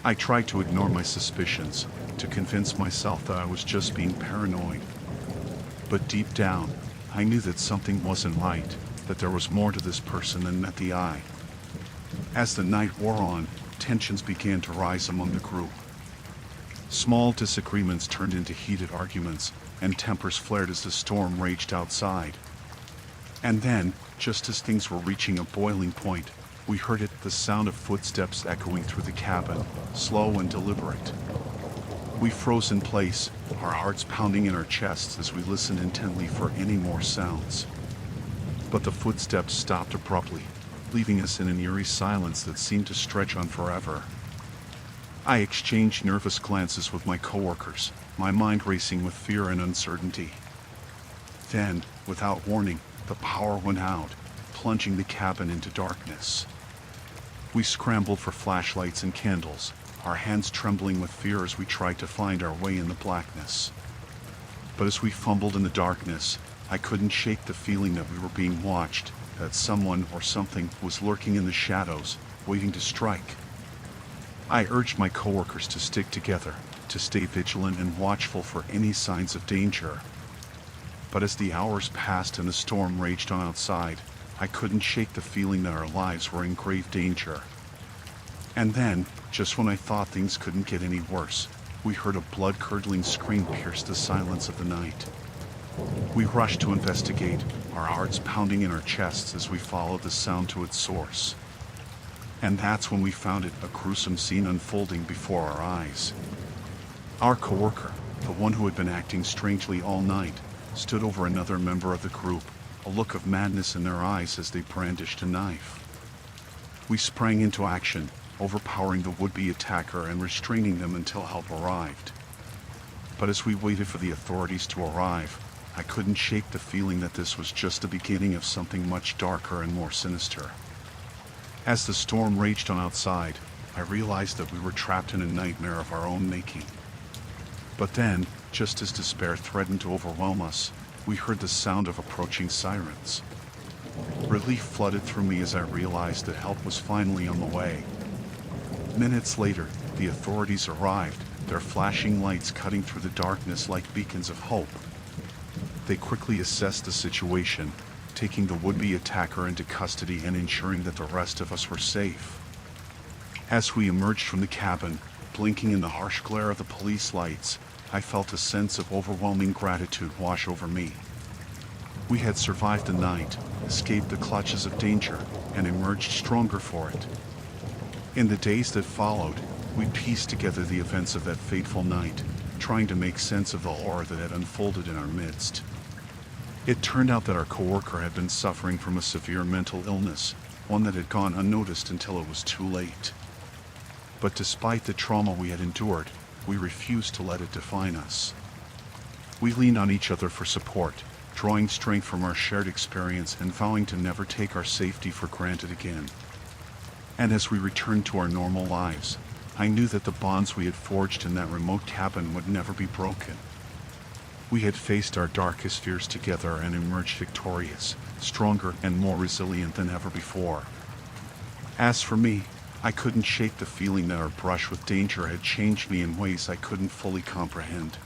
[SPEAKER 1] I tried to ignore my suspicions, to convince myself that I was just being paranoid. But deep down, I knew that something wasn't right, that there was more to this person than met the eye. As the night wore on, tensions began to rise among the group. Small disagreements turned into heated arguments, and tempers flared as the storm raged outside. And then, just as things were reaching a boiling point, we heard it, the sound of footsteps echoing through the cabin, slow and deliberate. We froze in place, our hearts pounding in our chests as we listened intently for any more sounds. But the footsteps stopped abruptly, leaving us in an eerie silence that seemed to stretch on forever. I exchanged nervous glances with my coworkers, my mind racing with fear and uncertainty. Then, without warning, the power went out, plunging the cabin into darkness. We scrambled for flashlights and candles, our hands trembling with fear as we tried to find our way in the blackness. But as we fumbled in the darkness, I couldn't shake the feeling that we were being watched, that someone or something was lurking in the shadows, waiting to strike. I urged my coworkers to stick together, to stay vigilant and watchful for any signs of danger. But as the hours passed and the storm raged on outside, I couldn't shake the feeling that our lives were in grave danger. And then, just when I thought things couldn't get any worse, we heard a blood-curdling scream pierce the silence of the night. We rushed to investigate, our hearts pounding in our chests as we followed the sound to its source. And that's when we found it, a gruesome scene unfolding before our eyes. Our coworker, the one who had been acting strangely all night, stood over another member of the group, a look of madness in their eyes as they brandished a knife. We sprang into action, overpowering the would-be attacker and restraining them until help arrived. But as we waited for the authorities to arrive, I couldn't shake the feeling that this was just the beginning of something much darker and more sinister. As the storm raged on outside, I realized that we were trapped in a nightmare of our own making. But then, just as despair threatened to overwhelm us, we heard the sound of approaching sirens. Relief flooded through me as I realized that help was finally on the way. Minutes later, the authorities arrived, their flashing lights cutting through the darkness like beacons of hope. They quickly assessed the situation, taking the would-be attacker into custody and ensuring that the rest of us were safe. As we emerged from the cabin, blinking in the harsh glare of the police lights, I felt a sense of overwhelming gratitude wash over me. We had survived the night, escaped the clutches of danger, and emerged stronger for it. In the days that followed, we pieced together the events of that fateful night, trying to make sense of the horror that had unfolded in our midst. It turned out that our coworker had been suffering from a severe mental illness, one that had gone unnoticed until it was too late. But despite the trauma we had endured, we refused to let it define us. We leaned on each other for support, drawing strength from our shared experience and vowing to never take our safety for granted again. And as we returned to our normal lives, I knew that the bonds we had forged in that remote cabin would never be broken. We had faced our darkest fears together and emerged victorious, stronger and more resilient than ever before. As for me, I couldn't shake the feeling that our brush with danger had changed me in ways I couldn't fully comprehend.